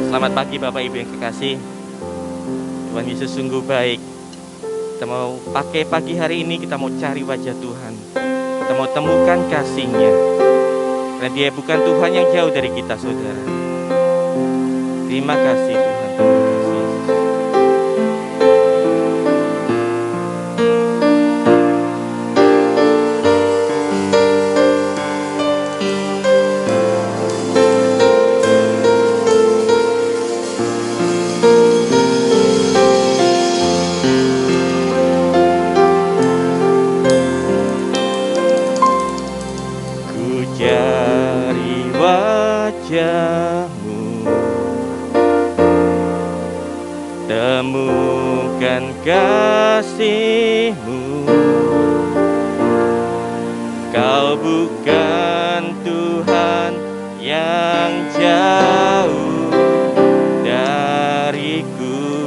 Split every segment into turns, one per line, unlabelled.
Selamat pagi Bapak Ibu yang kekasih. Tuhan Yesus sungguh baik. Kita mau pakai pagi hari ini, kita mau cari wajah Tuhan. Kita mau temukan kasih-Nya. Karena Dia bukan Tuhan yang jauh dari kita, saudara. Terima kasih Tuhan. Cari wajah-Mu, temukan kasih-Mu. Kau bukan Tuhan yang jauh dariku.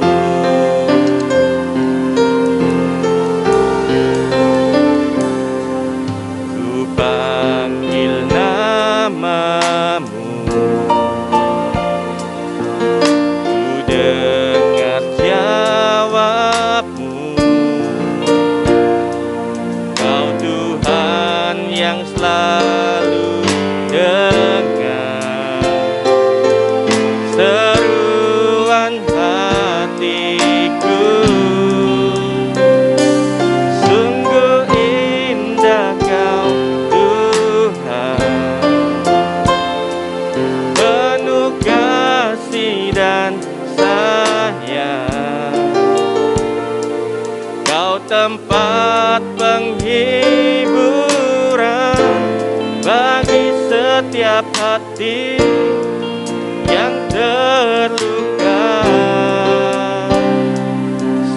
Ku panggil namamu, ku dengar jawabmu. Kau Tuhan yang selalu dengar seruan hatiku. Sungguh indah Kau Tuhan, penuh kasih dan sayang. Kau tempat penghiburan bagi setiap hati yang terluka.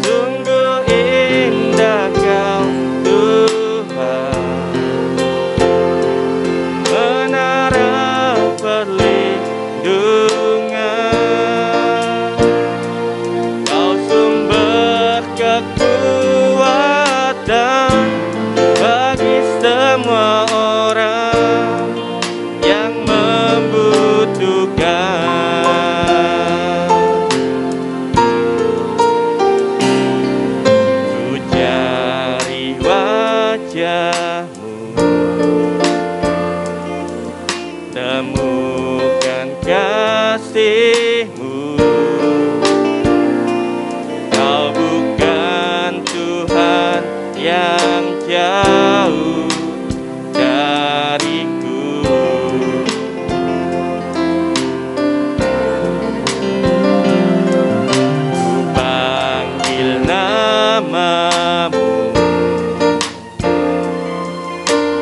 Sungguh indah Kau Tuhan, menara perlindungan. Kau sumber kekuatan bagi semua orang yang membutuhkan. Ku cari wajah-Mu, temukan kasih-Mu. Kau bukan Tuhan yang jauh dariku. Ku panggil namamu,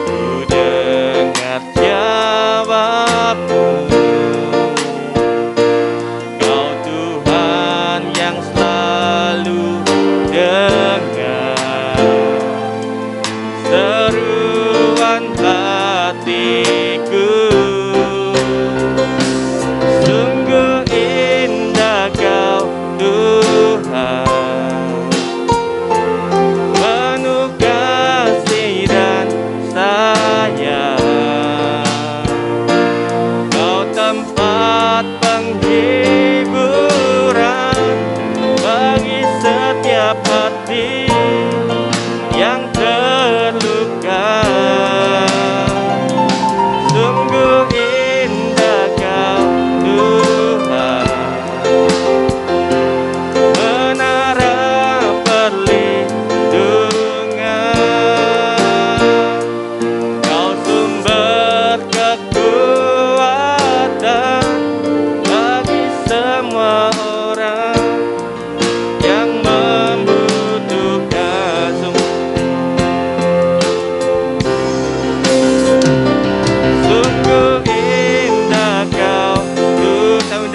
ku dengar jawabmu.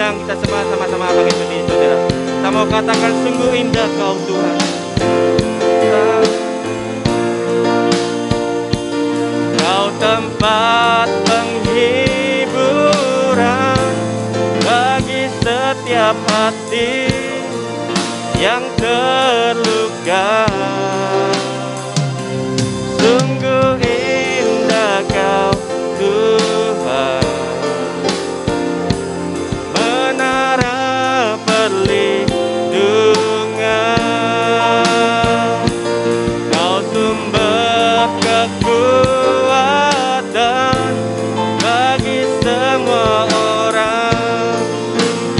pujian kita sama-sama bagi Tuhan, saudara. Kita mau katakan sungguh indah Kau Tuhan. Kau tempat penghiburan bagi setiap hati yang terluka. Sungguh indah Kau Tuhan, menara perlindungan. Kau sumber kekuatan bagi semua orang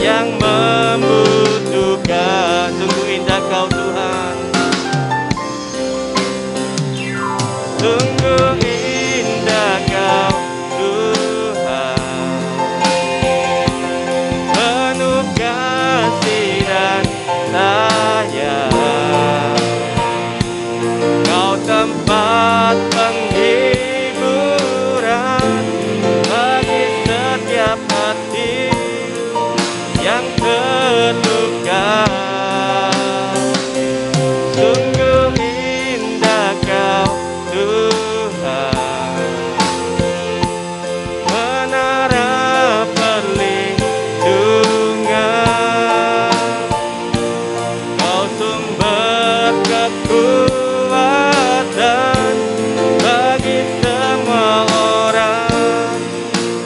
yang membutuhkan. Sungguh indah Kau Tuhan, sungguh indah Kau Tuhan, penuh kasih dan sayang. Kau tempat penghiburan bagi setiap hati yang terluka. Sungguh indah Kau Tuhan, menara perlindungan. Kau sumber kekuatan bagi semua orang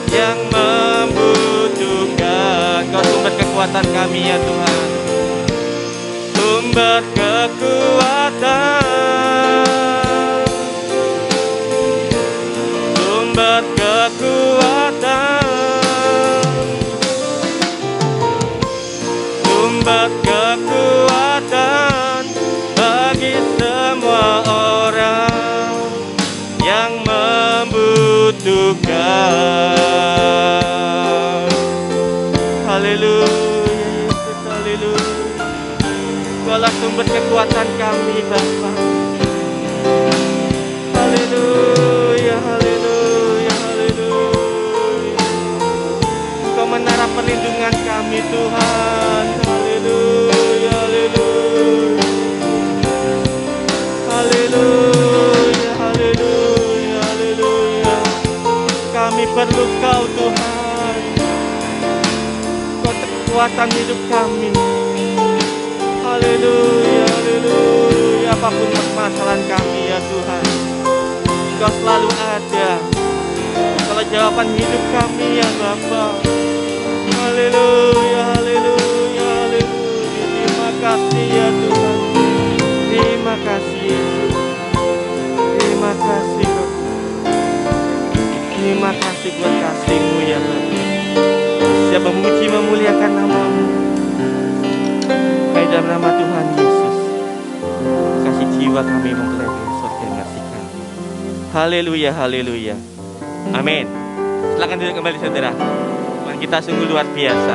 yang membutuhkan. Kau sumber kekuatan kami ya Tuhan, sumber kekuatan, sumber kekuatan, sumber kekuatan bagi semua orang yang membutuhkan. Haleluya Yesus, haleluya. Kaulah sumber kekuatan kami Bapa. Haleluya, haleluya, haleluya. Kau menara perlindungan kami Tuhan. Haleluya, haleluya. Haleluya, haleluya, haleluya. Kami perlu Kau Tuhan. Kau kekuatan hidup kami. Haleluya, haleluya. Apapun permasalahan kami ya Tuhan, Kau selalu ada. Kalau jawaban hidup kami ya Bapa. Haleluya, haleluya, haleluya. Terima kasih ya Tuhan. Terima kasih Yesus. Terima kasih Roh. Terima kasih buat kasih-Mu ya Bapa. Saya memuji memuliakan nama-Mu. Hanya dalam nama Tuhan Yesus, kasih jiwa kami mempelajari surga ngasih kami. Haleluya, haleluya. Amin. Silakan duduk kembali saudara. Tuhan kita sungguh luar biasa.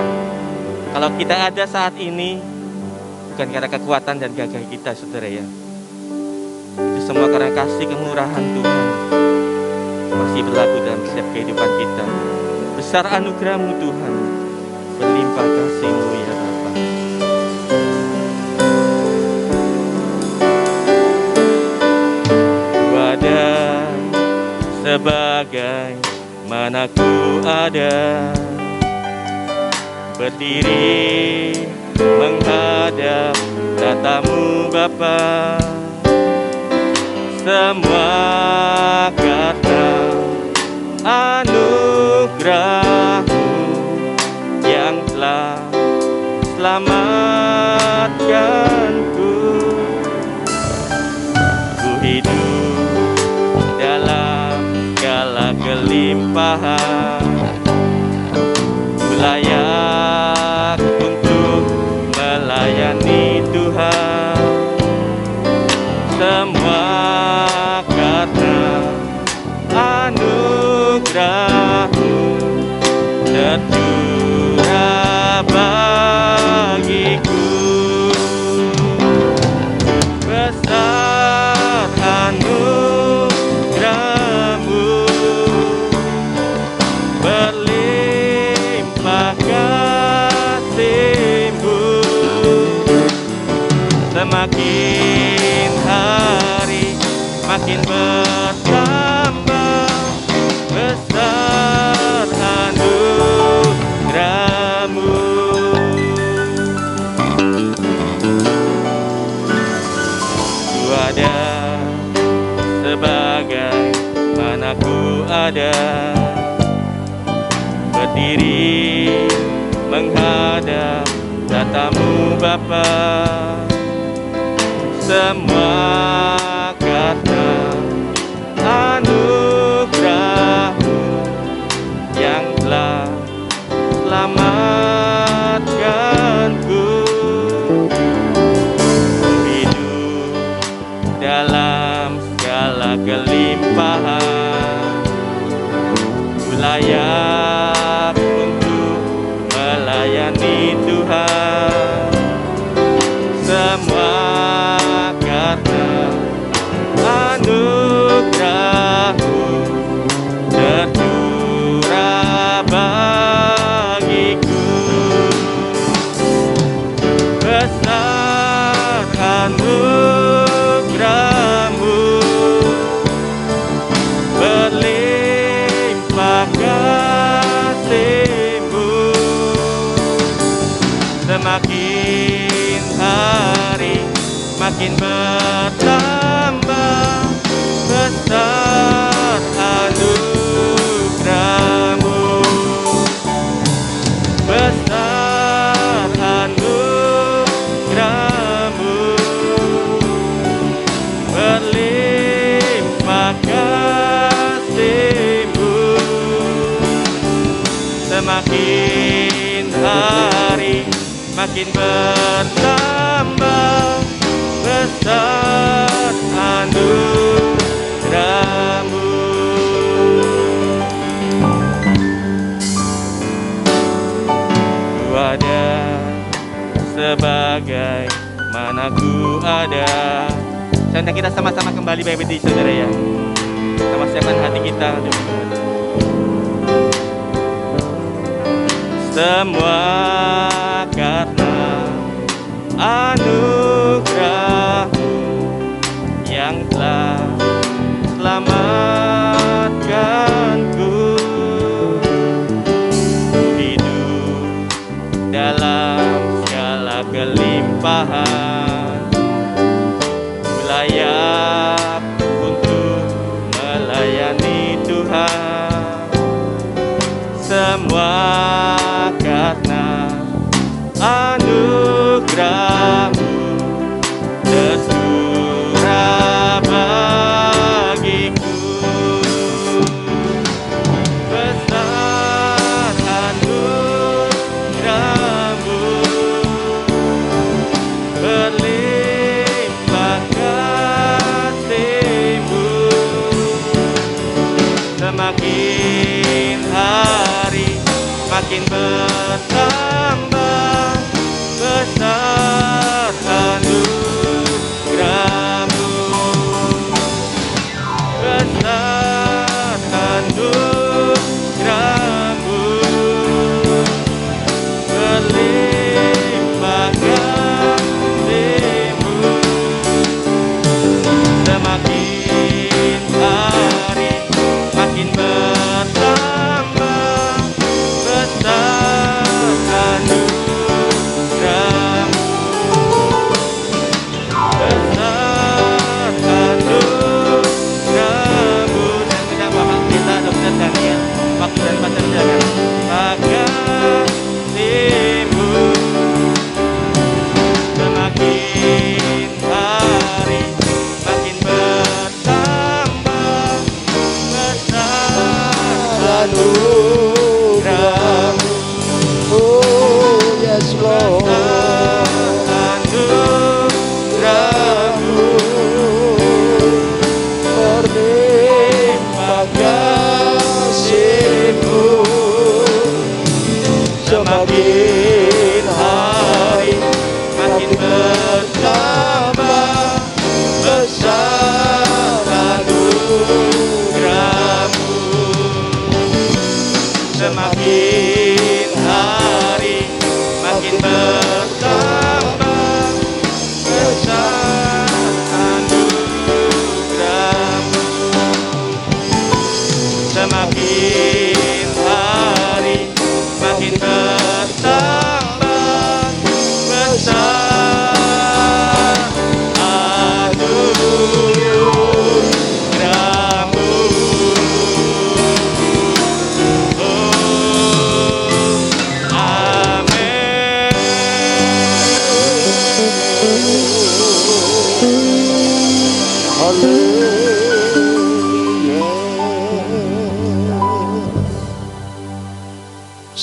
Kalau kita ada saat ini bukan karena kekuatan dan gagah kita saudara ya. Itu semua karena kasih kemurahan Tuhan masih berlaku dalam setiap kehidupan kita. Besar anugerah-Mu Tuhan, berlimpah kasih-Mu ya Bapa. Wadah sebagai mana ku ada, berdiri menghadap tatamu Bapa. Semua kata anugerah-Mu yang telah selamatkanku. Ku hidup dalam segala kelimpahan, ku layak untuk melayani Tuhan. Semua karena anugerah-Mu tercurah bagiku. Besar anugerah-Mu, Semakin hari makin bertambah besar anugerah-Mu. Ku ada sebagai mana ku ada, berdiri menghadap tatamu Bapa. Semua karena anugerah-Mu yang telah selamatkanku. Hidup dalam segala kelimpahan, ku layak untuk melayani Tuhan. Semua karena anugerah-Mu tercurah bagiku. Besar anugerah-Mu, berlimpah kasih-Mu. Semakin hari makin bertambah besar anugerah-Mu. Besar anugerah-Mu, berlimpah kasih-Mu. Semakin hari makin bertambah besar anugerah-Mu. Ku ada sebagai mana ku ada. Sekarang kita sama-sama kembali berdiri saudara ya. Sama siapkan hati kita. Semua karena anugerah-Mu yang telah selamatkanku. Hidup dalam segala kelimpahan, ku layak untuk melayani Tuhan. Semua karena anugerah-Mu tercurah bagiku. Besar anugerah-Mu,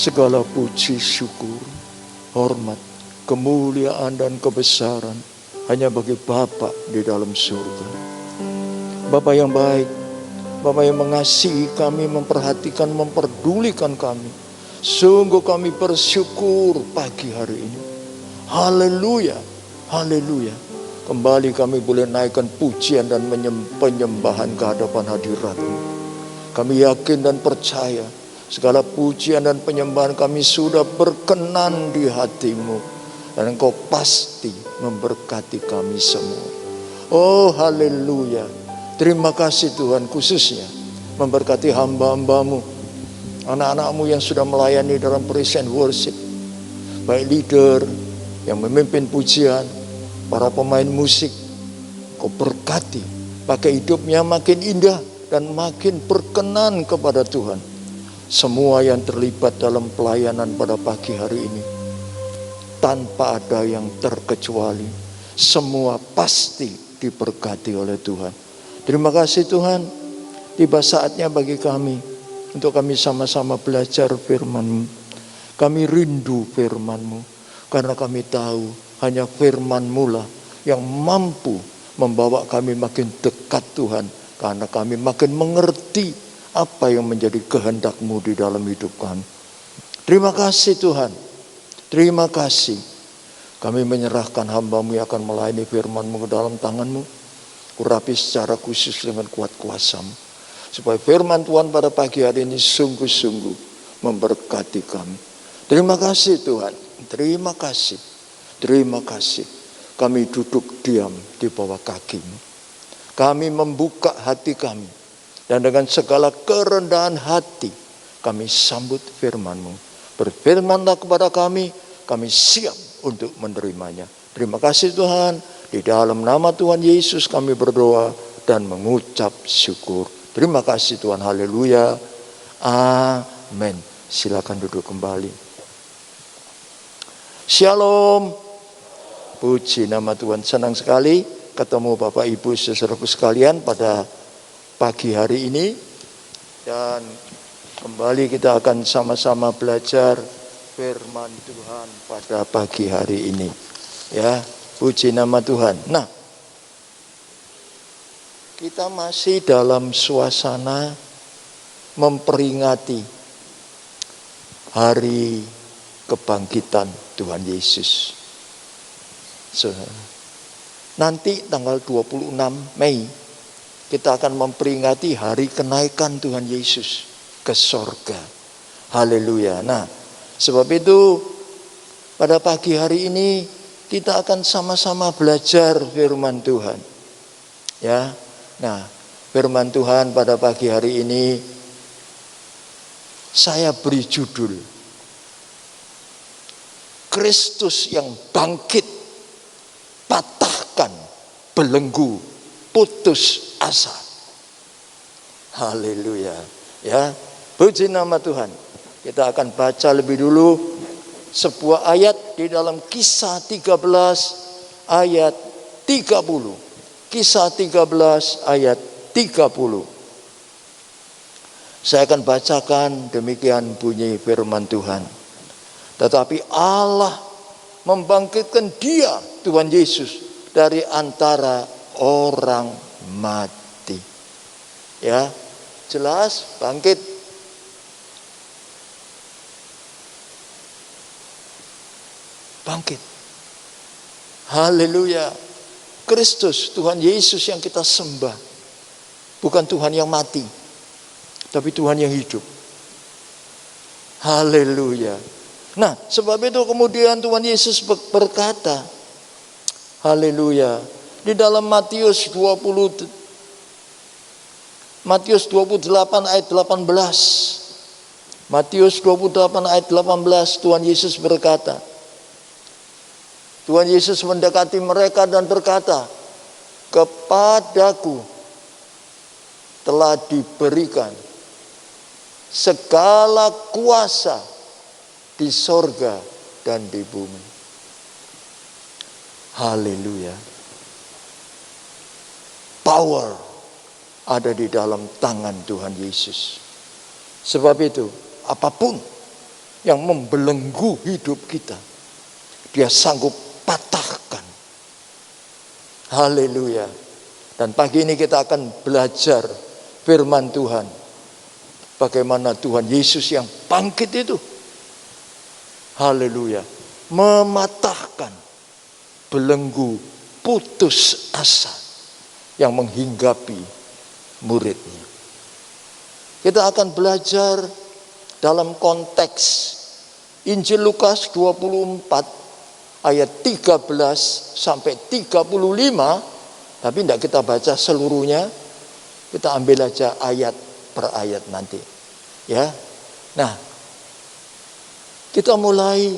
Segala puji, syukur, hormat, kemuliaan dan kebesaran hanya bagi Bapa di dalam surga. Bapa yang baik, Bapa yang mengasihi kami, memperhatikan, memperdulikan kami. Sungguh kami bersyukur pagi hari ini. Haleluya, haleluya. Kembali kami boleh naikkan pujian dan penyembahan ke hadapan hadirat-Mu. Kami yakin dan percaya segala pujian dan penyembahan kami sudah berkenan di hati-Mu. Dan Engkau pasti memberkati kami semua. Oh haleluya. Terima kasih Tuhan, khususnya memberkati hamba-hamba-Mu, anak-anak-Mu yang sudah melayani dalam praise and worship. Baik leader yang memimpin pujian, para pemain musik, Kau berkati, pakai hidupnya makin indah dan makin berkenan kepada Tuhan. Semua yang terlibat dalam pelayanan pada pagi hari ini, tanpa ada yang terkecuali, semua pasti diberkati oleh Tuhan. Terima kasih Tuhan, tiba saatnya bagi kami untuk kami sama-sama belajar firman-Mu. Kami rindu firman-Mu, karena kami tahu hanya firman-Mu lah yang mampu membawa kami makin dekat Tuhan. Karena kami makin mengerti apa yang menjadi kehendak-Mu di dalam hidup kami. Terima kasih Tuhan, terima kasih. Kami menyerahkan hamba-Mu yang akan melayani firman-Mu ke dalam tangan-Mu. Urapi secara khusus dengan kuat kuasa-Mu, supaya firman Tuhan pada pagi hari ini sungguh-sungguh memberkati kami. Terima kasih Tuhan, terima kasih, terima kasih. Kami duduk diam di bawah kaki-Mu. Kami membuka hati kami, dan dengan segala kerendahan hati kami sambut firman-Mu. Berfirmanlah kepada kami siap untuk menerimanya. Terima kasih Tuhan, di dalam nama Tuhan Yesus kami berdoa dan mengucap syukur. Terima kasih Tuhan, haleluya, amin. Silakan duduk kembali. Shalom, puji nama Tuhan. Senang sekali ketemu Bapak Ibu saudaraku sekalian pada pagi hari ini. Dan kembali kita akan sama-sama belajar firman Tuhan pada pagi hari ini. Ya, puji nama Tuhan. Nah, kita masih dalam suasana memperingati hari kebangkitan Tuhan Yesus. Nanti tanggal 26 Mei kita akan memperingati hari kenaikan Tuhan Yesus ke sorga. Haleluya. Nah, sebab itu pada pagi hari ini kita akan sama-sama belajar firman Tuhan. Ya. Nah, firman Tuhan pada pagi hari ini saya beri judul Kristus yang bangkit, patahkan belenggu putus asa. Haleluya. Ya, puji nama Tuhan. Kita akan baca lebih dulu sebuah ayat di dalam Kisah 13 ayat 30. Kisah 13 ayat 30. Saya akan bacakan, demikian bunyi firman Tuhan. Tetapi Allah membangkitkan Dia, Tuhan Yesus, dari antara orang mati. Ya, jelas bangkit. Bangkit. Haleluya. Kristus, Tuhan Yesus yang kita sembah, bukan Tuhan yang mati, tapi Tuhan yang hidup. Haleluya. Nah, sebab itu kemudian Tuhan Yesus berkata, haleluya, di dalam Matius 28 ayat 18. Matius 28 ayat 18, Tuhan Yesus berkata, Tuhan Yesus mendekati mereka dan berkata, kepadaku telah diberikan segala kuasa di sorga dan di bumi. Haleluya. Power ada di dalam tangan Tuhan Yesus. Sebab itu, apapun yang membelenggu hidup kita, Dia sanggup patahkan. Haleluya. Dan pagi ini kita akan belajar firman Tuhan. Bagaimana Tuhan Yesus yang bangkit itu, haleluya, mematahkan belenggu putus asa yang menghinggapi muridnya. Kita akan belajar dalam konteks Injil Lukas 24 ayat 13 sampai 35. Tapi tidak kita baca seluruhnya, kita ambil aja ayat per ayat nanti. Ya. Nah, kita mulai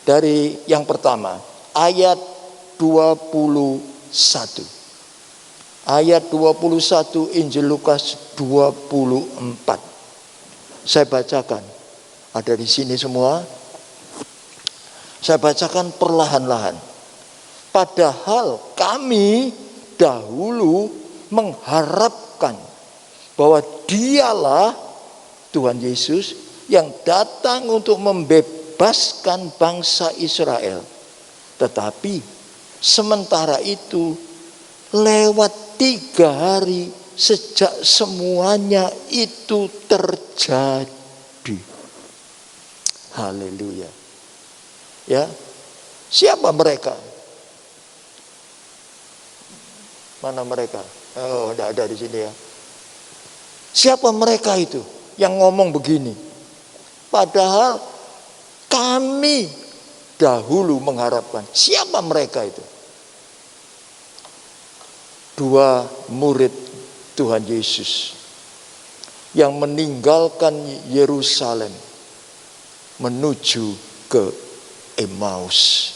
dari yang pertama, ayat 21. Ayat 21 Injil Lukas 24. Saya bacakan. Ada di sini semua. Saya bacakan perlahan-lahan. Padahal kami dahulu mengharapkan bahwa Dialah Tuhan Yesus yang datang untuk membebaskan bangsa Israel. Tetapi sementara itu lewat 3 hari sejak semuanya itu terjadi. Haleluya. Ya. Siapa mereka? Mana mereka? Oh, tidak ada di sini ya. Siapa mereka itu yang ngomong begini? Padahal kami dahulu mengharapkan. Siapa mereka itu? 2 murid Tuhan Yesus yang meninggalkan Yerusalem menuju ke Emmaus.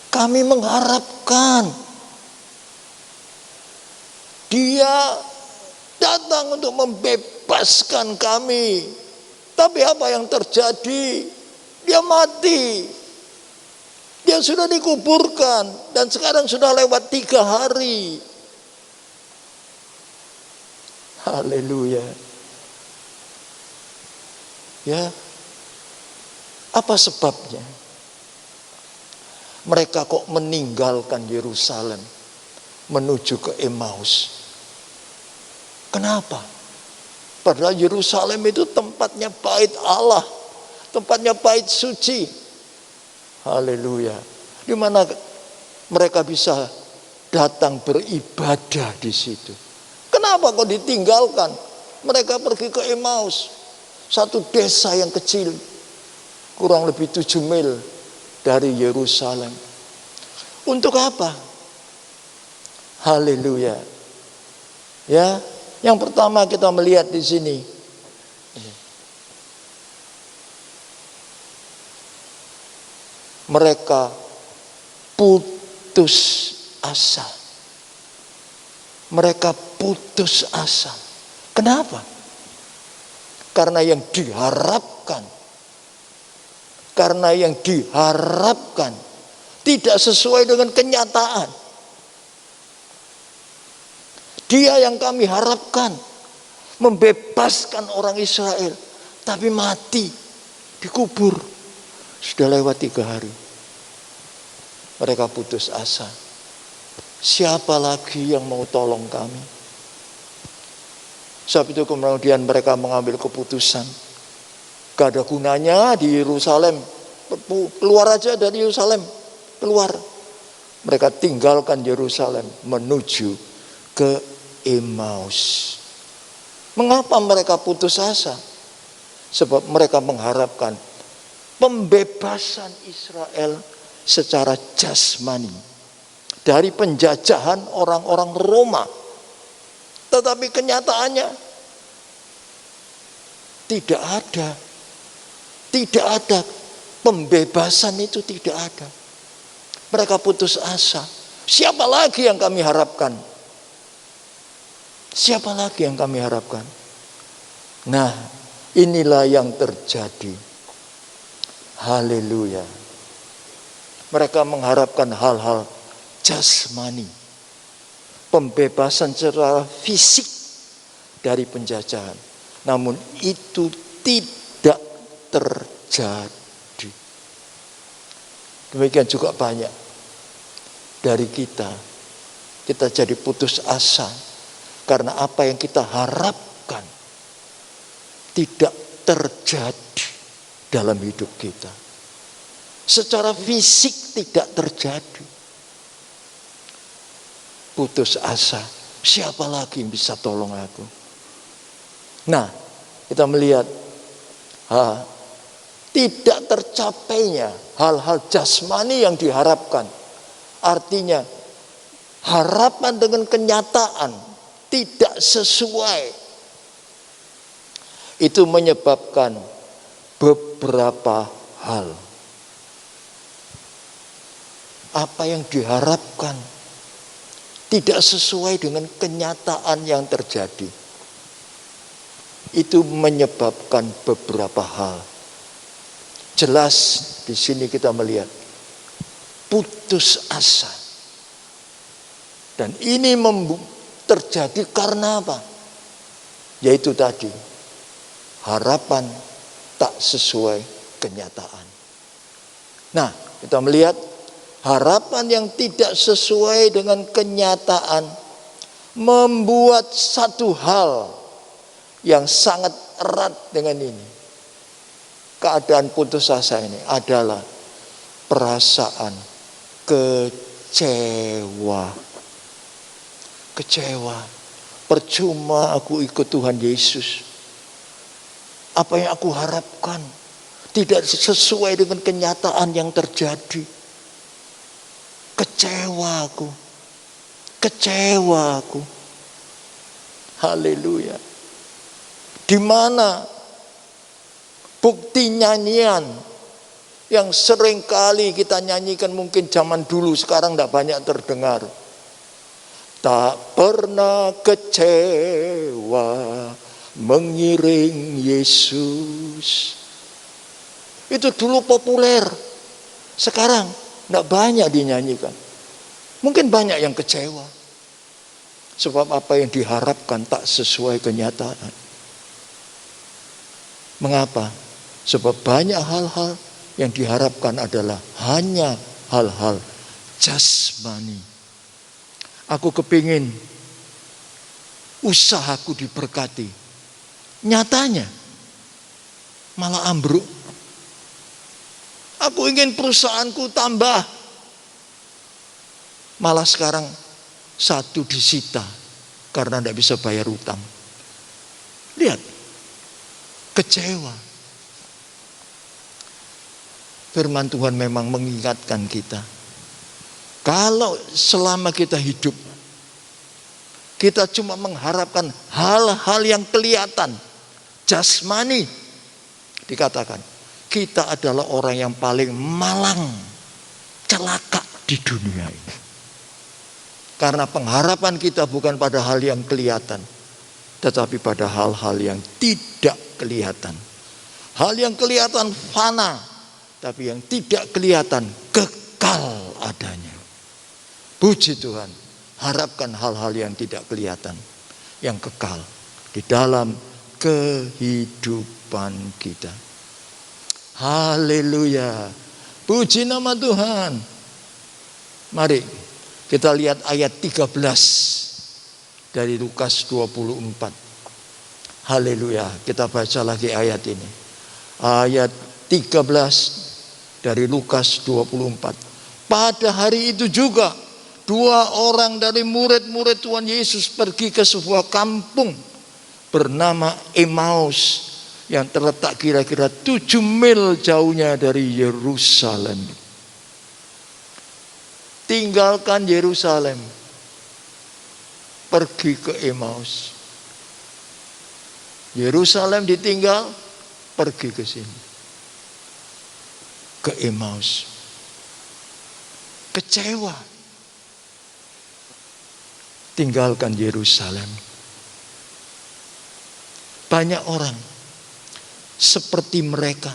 Kami mengharapkan Dia datang untuk membebaskan kami. Tapi apa yang terjadi? Dia mati. Dia sudah dikuburkan. Dan sekarang sudah lewat 3 hari. Haleluya. Ya. Apa sebabnya? Mereka kok meninggalkan Yerusalem menuju ke Emmaus? Kenapa? Padahal Yerusalem itu tempatnya bait Allah, tempatnya bait suci. Haleluya. Di mana mereka bisa datang beribadah di situ. Kenapa kok ditinggalkan? Mereka pergi ke Emmaus, satu desa yang kecil, kurang lebih 7 mil dari Yerusalem. Untuk apa? Haleluya. Ya, yang pertama kita melihat di sini. Mereka putus asa. Mereka putus asa. Kenapa? Karena yang diharapkan tidak sesuai dengan kenyataan. Dia yang kami harapkan membebaskan orang Israel, tapi mati, dikubur. Sudah lewat 3 hari. Mereka putus asa. Siapa lagi yang mau tolong kami? Sebab itu kemudian mereka mengambil keputusan. Gak ada gunanya di Yerusalem. Keluar aja dari Yerusalem. Keluar. Mereka tinggalkan Yerusalem menuju ke Emmaus. Mengapa mereka putus asa? Sebab mereka mengharapkan pembebasan Israel secara jasmani dari penjajahan orang-orang Roma. Tetapi kenyataannya tidak ada. Tidak ada pembebasan, itu tidak ada. Mereka putus asa. Siapa lagi yang kami harapkan? Siapa lagi yang kami harapkan? Nah, inilah yang terjadi. Haleluya. Mereka mengharapkan hal-hal jasmani. Pembebasan secara fisik dari penjajahan. Namun itu tidak terjadi. Demikian juga banyak dari kita jadi putus asa karena apa yang kita harapkan tidak terjadi dalam hidup kita. Secara fisik tidak terjadi. Putus asa. Siapa lagi yang bisa tolong aku? Nah, kita melihat tidak tercapainya hal-hal jasmani yang diharapkan. Artinya harapan dengan kenyataan tidak sesuai. Itu menyebabkan beberapa hal. Apa yang diharapkan tidak sesuai dengan kenyataan yang terjadi. Itu menyebabkan beberapa hal. Jelas di sini kita melihat putus asa. Dan ini terjadi karena apa? Yaitu tadi, harapan tak sesuai kenyataan. Nah, kita melihat harapan yang tidak sesuai dengan kenyataan membuat satu hal yang sangat erat dengan ini. Keadaan putus asa ini adalah perasaan kecewa. Kecewa. Percuma aku ikut Tuhan Yesus. Apa yang aku harapkan tidak sesuai dengan kenyataan yang terjadi. Kecewa aku. Kecewa aku. Haleluya. Di mana bukti nyanyian yang sering kali kita nyanyikan mungkin zaman dulu, sekarang tidak banyak terdengar. Tak pernah kecewa mengiring Yesus. Itu dulu populer. Sekarang tidak banyak dinyanyikan. Mungkin banyak yang kecewa. Sebab apa yang diharapkan tak sesuai kenyataan. Mengapa? Sebab banyak hal-hal yang diharapkan adalah hanya hal-hal jasmani. Aku kepingin usahaku diberkati. Nyatanya malah ambruk. Aku ingin perusahaanku tambah. Malah sekarang satu disita karena tidak bisa bayar utang. Lihat, kecewa. Firman Tuhan memang mengingatkan kita. Kalau selama kita hidup, kita cuma mengharapkan hal-hal yang kelihatan, jasmani. Dikatakan, kita adalah orang yang paling malang, celaka di dunia ini. Karena pengharapan kita bukan pada hal yang kelihatan, tetapi pada hal-hal yang tidak kelihatan. Hal yang kelihatan fana, tapi yang tidak kelihatan kekal adanya. Puji Tuhan, harapkan hal-hal yang tidak kelihatan, yang kekal di dalam kehidupan kita. Haleluya. Puji nama Tuhan. Mari kita lihat ayat 13 dari Lukas 24. Haleluya. Kita baca lagi ayat ini. Ayat 13 dari Lukas 24. Pada hari itu juga 2 orang dari murid-murid Tuhan Yesus pergi ke sebuah kampung bernama Emmaus yang terletak kira-kira 7 mil jauhnya dari Yerusalem. Tinggalkan Yerusalem, pergi ke Emmaus. Yerusalem ditinggal, pergi ke sini. Ke Emmaus. Kecewa. Tinggalkan Yerusalem. Banyak orang seperti mereka.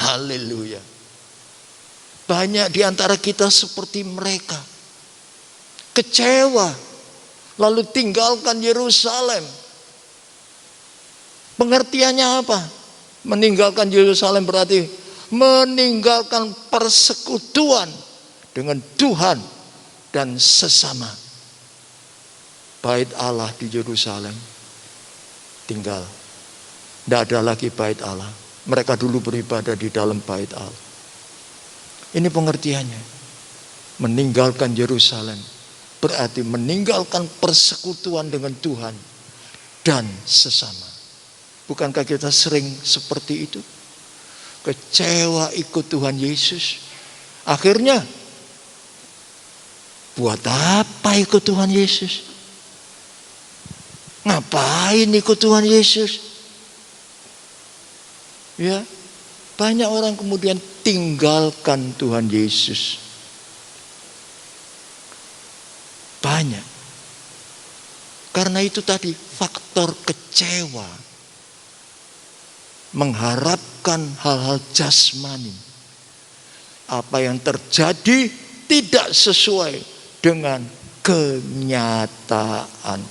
Haleluya. Banyak di antara kita seperti mereka. Kecewa lalu tinggalkan Yerusalem. Pengertiannya apa? Meninggalkan Yerusalem berarti meninggalkan persekutuan dengan Tuhan dan sesama. Bait Allah di Yerusalem tinggal. Tidak ada lagi bait Allah. Mereka dulu beribadah di dalam bait Allah. Ini pengertiannya. Meninggalkan Yerusalem berarti meninggalkan persekutuan dengan Tuhan dan sesama. Bukankah kita sering seperti itu? Kecewa ikut Tuhan Yesus. Akhirnya, buat apa ikut Tuhan Yesus? Ngapain ikut Tuhan Yesus? Ya, banyak orang kemudian tinggalkan Tuhan Yesus. Banyak. Karena itu tadi faktor kecewa. Mengharapkan hal-hal jasmani. Apa yang terjadi tidak sesuai dengan kenyataan.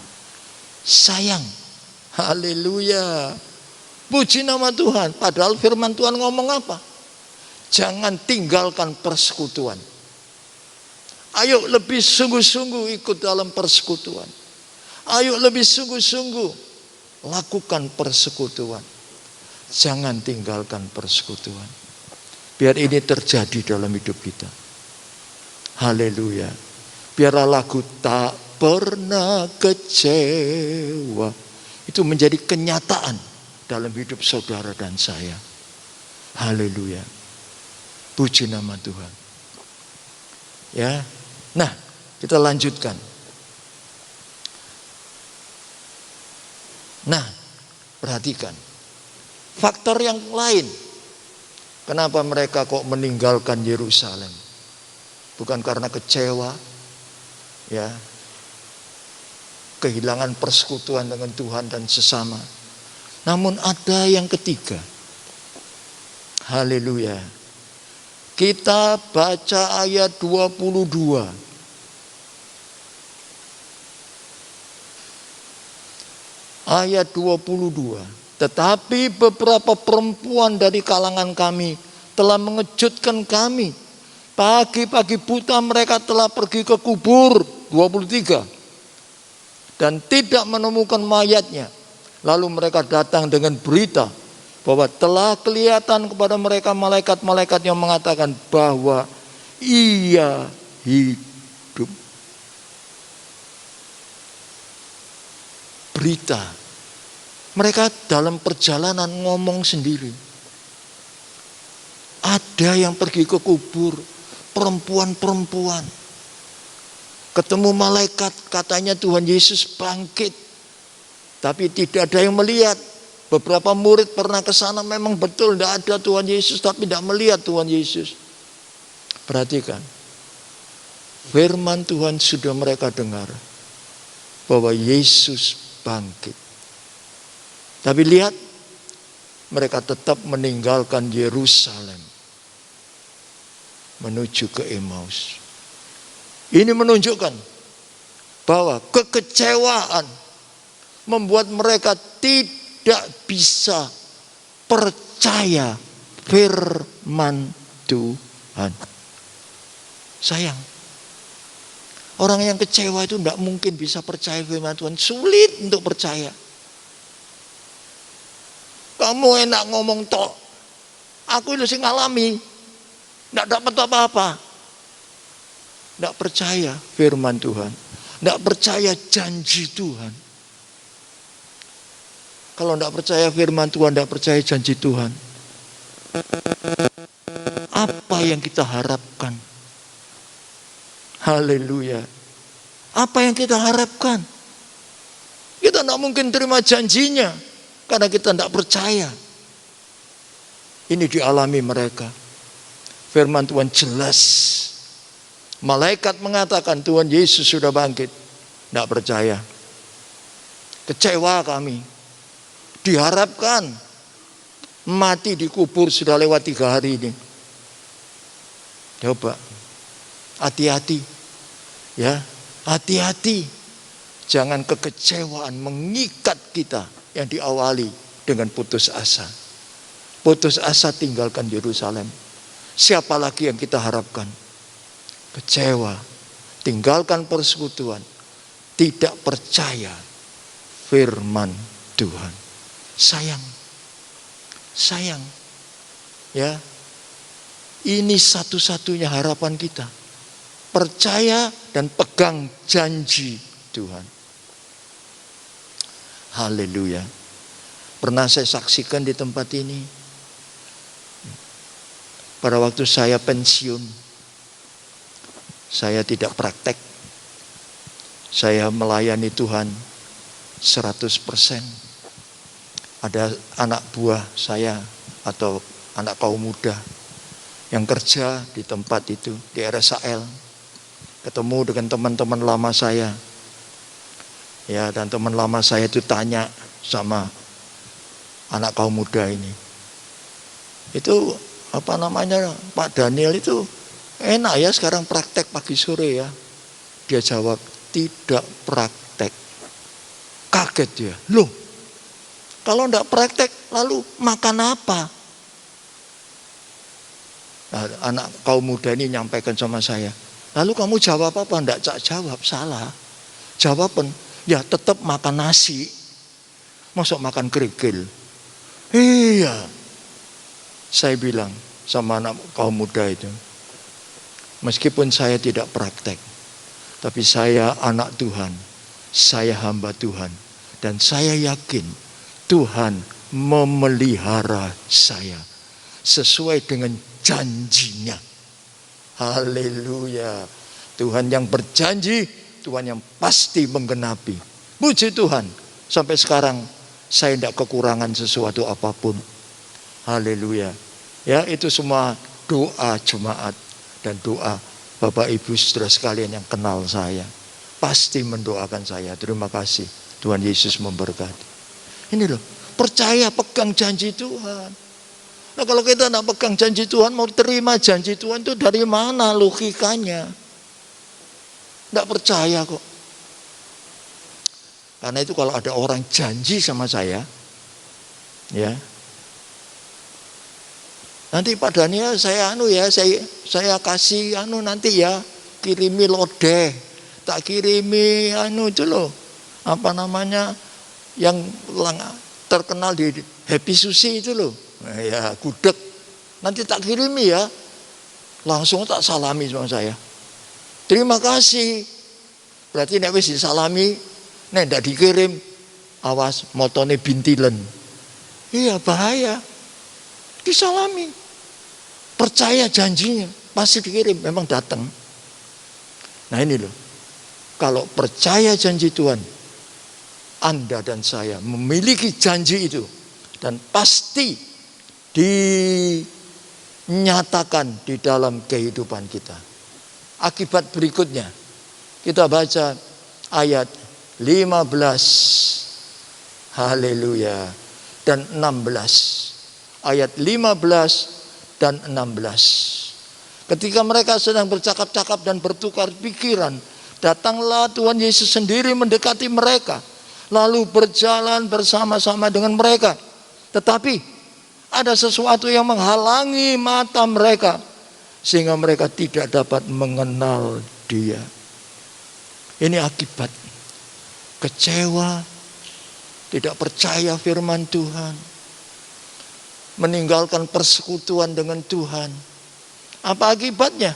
Sayang. Haleluya. Puji nama Tuhan. Padahal firman Tuhan ngomong apa? Jangan tinggalkan persekutuan. Ayo lebih sungguh-sungguh ikut dalam persekutuan. Ayo lebih sungguh-sungguh lakukan persekutuan. Jangan tinggalkan persekutuan. Biar ini terjadi dalam hidup kita. Haleluya. Biarlah lagu tak pernah kecewa itu menjadi kenyataan dalam hidup saudara dan saya. Haleluya. Puji nama Tuhan. Ya. Nah, kita lanjutkan. Nah, perhatikan. Faktor yang lain. Kenapa mereka kok meninggalkan Yerusalem? Bukan karena kecewa, ya, kehilangan persekutuan dengan Tuhan dan sesama. Namun ada yang ketiga. Haleluya. Kita baca ayat 22. Ayat 22. Tetapi beberapa perempuan dari kalangan kami telah mengejutkan kami. Pagi-pagi buta mereka telah pergi ke kubur. 23. Dan tidak menemukan mayatnya. Lalu mereka datang dengan berita bahwa telah kelihatan kepada mereka malaikat-malaikat yang mengatakan bahwa ia hidup. Berita. Mereka dalam perjalanan ngomong sendiri. Ada yang pergi ke kubur, perempuan-perempuan. Ketemu malaikat, katanya Tuhan Yesus bangkit. Tapi tidak ada yang melihat. Beberapa murid pernah ke sana, memang betul tidak ada Tuhan Yesus, tapi tidak melihat Tuhan Yesus. Perhatikan. Firman Tuhan sudah mereka dengar bahwa Yesus bangkit. Tapi lihat, mereka tetap meninggalkan Yerusalem menuju ke Emmaus. Ini menunjukkan bahwa kekecewaan membuat mereka tidak bisa percaya firman Tuhan. Sayang, orang yang kecewa itu tidak mungkin bisa percaya firman Tuhan. Sulit untuk percaya. Kamu enak ngomong tok. Aku itu sih ngalami. Tidak dapat apa-apa. Tidak percaya firman Tuhan. Tidak percaya janji Tuhan. Kalau tidak percaya firman Tuhan, tidak percaya janji Tuhan. Apa yang kita harapkan? Haleluya. Apa yang kita harapkan? Kita tidak mungkin terima janjinya. Karena kita tidak percaya. Ini dialami mereka. Firman Tuhan jelas. Malaikat mengatakan Tuhan Yesus sudah bangkit. Tidak percaya. Kecewa kami. Diharapkan. Mati dikubur sudah lewat 3 hari ini. Coba. Hati-hati. Ya. Hati-hati. Jangan kekecewaan mengikat kita yang diawali dengan putus asa. Putus asa, tinggalkan Yerusalem. Siapa lagi yang kita harapkan? Kecewa, tinggalkan persekutuan, tidak percaya firman Tuhan. Sayang. Ya. Ini satu-satunya harapan kita. Percaya dan pegang janji Tuhan. Haleluya. Pernah saya saksikan di tempat ini. Pada waktu saya pensiun, saya tidak praktek. Saya melayani Tuhan 100%. Ada anak buah saya atau anak kaum muda yang kerja di tempat itu, di RSAL. Ketemu dengan teman-teman lama saya. Ya, dan teman lama saya itu tanya sama anak kaum muda ini. Itu Pak Daniel itu enak ya sekarang praktek pagi sore ya. Dia jawab, tidak praktek. Kaget dia. Loh, kalau enggak praktek lalu makan apa? Nah, anak kaum muda ini nyampaikan sama saya. Lalu kamu jawab apa? Enggak jawab, salah. Jawaban, ya tetap makan nasi. Masuk makan kerikil. Iya. Saya bilang sama anak kaum muda itu, meskipun saya tidak praktek, tapi saya anak Tuhan, saya hamba Tuhan, dan saya yakin Tuhan memelihara saya sesuai dengan janjinya. Haleluya. Tuhan yang berjanji, Tuhan yang pasti menggenapi. Puji Tuhan, sampai sekarang saya tidak kekurangan sesuatu apapun. Haleluya. Ya, itu semua doa jemaat dan doa Bapak Ibu saudara sekalian yang kenal saya. Pasti mendoakan saya. Terima kasih. Tuhan Yesus memberkati. Ini loh, percaya, pegang janji Tuhan. Nah, kalau kita tidak pegang janji Tuhan, mau terima janji Tuhan itu dari mana logikanya? Tidak percaya kok. Karena itu kalau ada orang janji sama saya, ya, nanti Pak Daniel saya kasih nanti ya, kirimi lodeh, tak kirimi itu loh, yang terkenal di Happy Sushi itu loh, ya gudeg, nanti tak kirimi ya, langsung tak salami sama saya. Terima kasih. Berarti nek wis disalami, nek ndak dikirim, awas motone bintilen. Iya bahaya. Disalami. Percaya janjinya, pasti dikirim, memang datang. Nah ini loh, kalau percaya janji Tuhan, Anda dan saya memiliki janji itu, dan pasti dinyatakan di dalam kehidupan kita. Akibat berikutnya, kita baca ayat 15, haleluya, dan 16. Ayat 15 dan 16. Ketika mereka sedang bercakap-cakap dan bertukar pikiran, datanglah Tuhan Yesus sendiri mendekati mereka, lalu berjalan bersama-sama dengan mereka. Tetapi ada sesuatu yang menghalangi mata mereka, sehingga mereka tidak dapat mengenal Dia. Ini akibat kecewa, tidak percaya firman Tuhan, meninggalkan persekutuan dengan Tuhan. Apa akibatnya?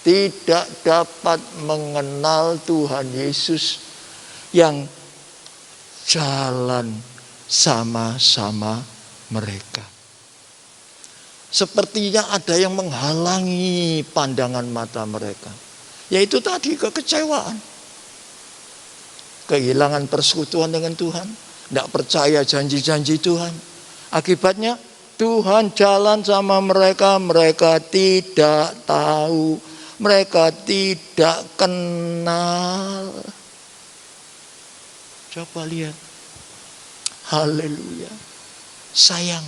Tidak dapat mengenal Tuhan Yesus yang jalan sama-sama mereka. Sepertinya ada yang menghalangi pandangan mata mereka, yaitu tadi kekecewaan. Kehilangan persekutuan dengan Tuhan, tidak percaya janji-janji Tuhan. Akibatnya Tuhan jalan sama mereka, mereka tidak tahu, mereka tidak kenal. Coba lihat. Haleluya. Sayang.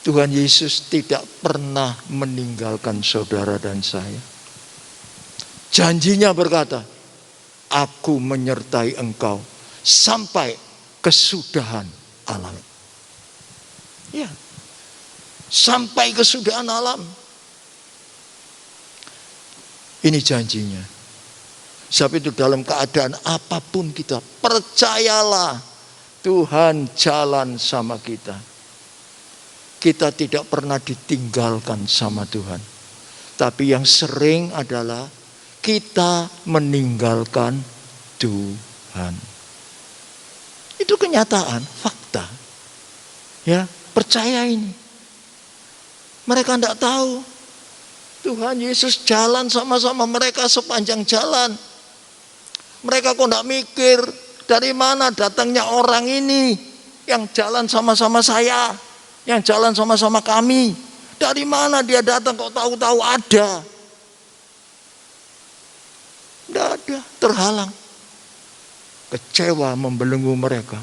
Tuhan Yesus tidak pernah meninggalkan saudara dan saya. Janjinya berkata, aku menyertai engkau sampai kesudahan alam. Ya, sampai kesudahan alam. Ini janjinya. Sebab itu dalam keadaan apapun kita, percayalah Tuhan jalan sama kita. Kita tidak pernah ditinggalkan sama Tuhan. Tapi yang sering adalah kita meninggalkan Tuhan. Itu kenyataan, fakta. Ya, percaya ini. Mereka tidak tahu. Tuhan Yesus jalan sama-sama mereka sepanjang jalan. Mereka kok tidak mikir dari mana datangnya orang ini yang jalan sama-sama saya, yang jalan sama-sama kami. Dari mana dia datang kok tahu-tahu ada. Tidak ada, terhalang. Kecewa membelenggu mereka.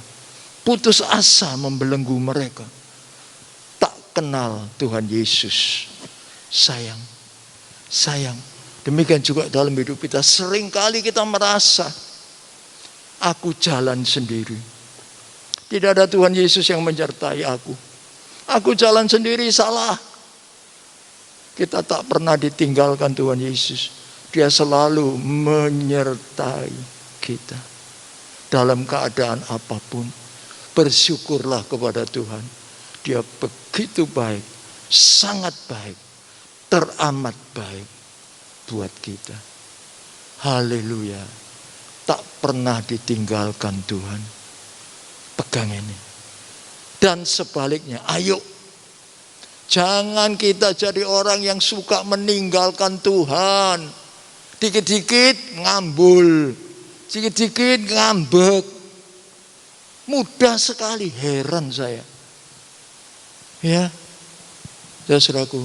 Putus asa membelenggu mereka. Tak kenal Tuhan Yesus. Sayang. Demikian juga dalam hidup kita. Seringkali kita merasa, aku jalan sendiri. Tidak ada Tuhan Yesus yang menyertai aku. Aku jalan sendiri, salah. Kita tak pernah ditinggalkan Tuhan Yesus. Dia selalu menyertai kita. Dalam keadaan apapun, bersyukurlah kepada Tuhan. Dia begitu baik, sangat baik, teramat baik buat kita. Haleluya. Tak pernah ditinggalkan Tuhan. Pegang ini. Dan sebaliknya, ayo. Jangan kita jadi orang yang suka meninggalkan Tuhan. Dikit-dikit ngambul. Dikit-dikit ngambek. Mudah sekali, heran saya. Ya, saudaraku,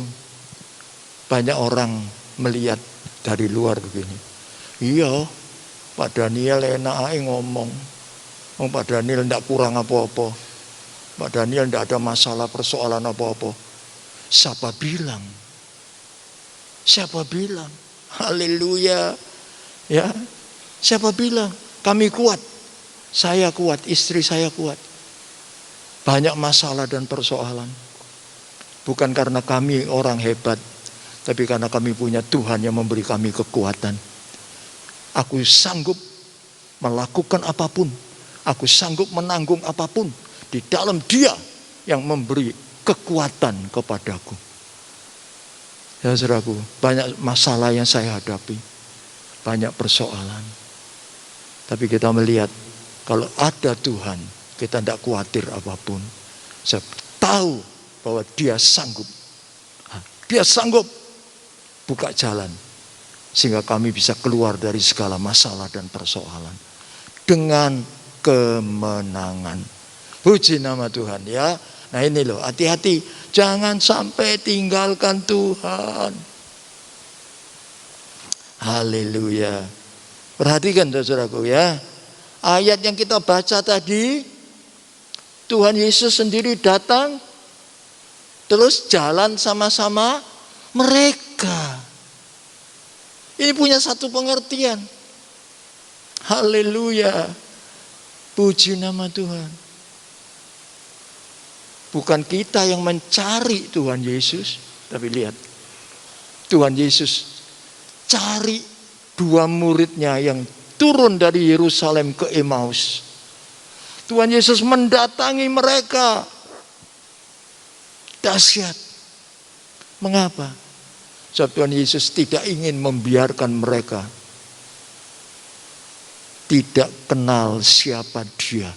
banyak orang melihat dari luar begini. Iya, Pak Daniel enak aja ngomong. Pak Daniel tidak kurang apa-apa. Pak Daniel tidak ada masalah persoalan apa-apa. Siapa bilang? Siapa bilang? Haleluya. Ya, siapa bilang? Kami kuat. Saya kuat, istri saya kuat. Banyak masalah dan persoalan. Bukan karena kami orang hebat, tapi karena kami punya Tuhan yang memberi kami kekuatan. Aku sanggup melakukan apapun. Aku sanggup menanggung apapun. Di dalam Dia yang memberi kekuatan kepadaku. Ya saudaraku, banyak masalah yang saya hadapi. Banyak persoalan. Tapi kita melihat, kalau ada Tuhan, kita tidak khawatir apapun. Saya tahu bahwa Dia sanggup. Dia sanggup buka jalan. Sehingga kami bisa keluar dari segala masalah dan persoalan. Dengan kemenangan. Puji nama Tuhan ya. Nah ini loh, hati-hati. Jangan sampai tinggalkan Tuhan. Haleluya. Perhatikan saudaraku ya. Ayat yang kita baca tadi, Tuhan Yesus sendiri datang, terus jalan sama-sama mereka. Ini punya satu pengertian. Haleluya. Puji nama Tuhan. Bukan kita yang mencari Tuhan Yesus, tapi lihat. Tuhan Yesus cari dua muridnya yang turun dari Yerusalem ke Emmaus. Tuhan Yesus mendatangi mereka. Dahsyat. Mengapa? Sebab Tuhan Yesus tidak ingin membiarkan mereka tidak kenal siapa Dia.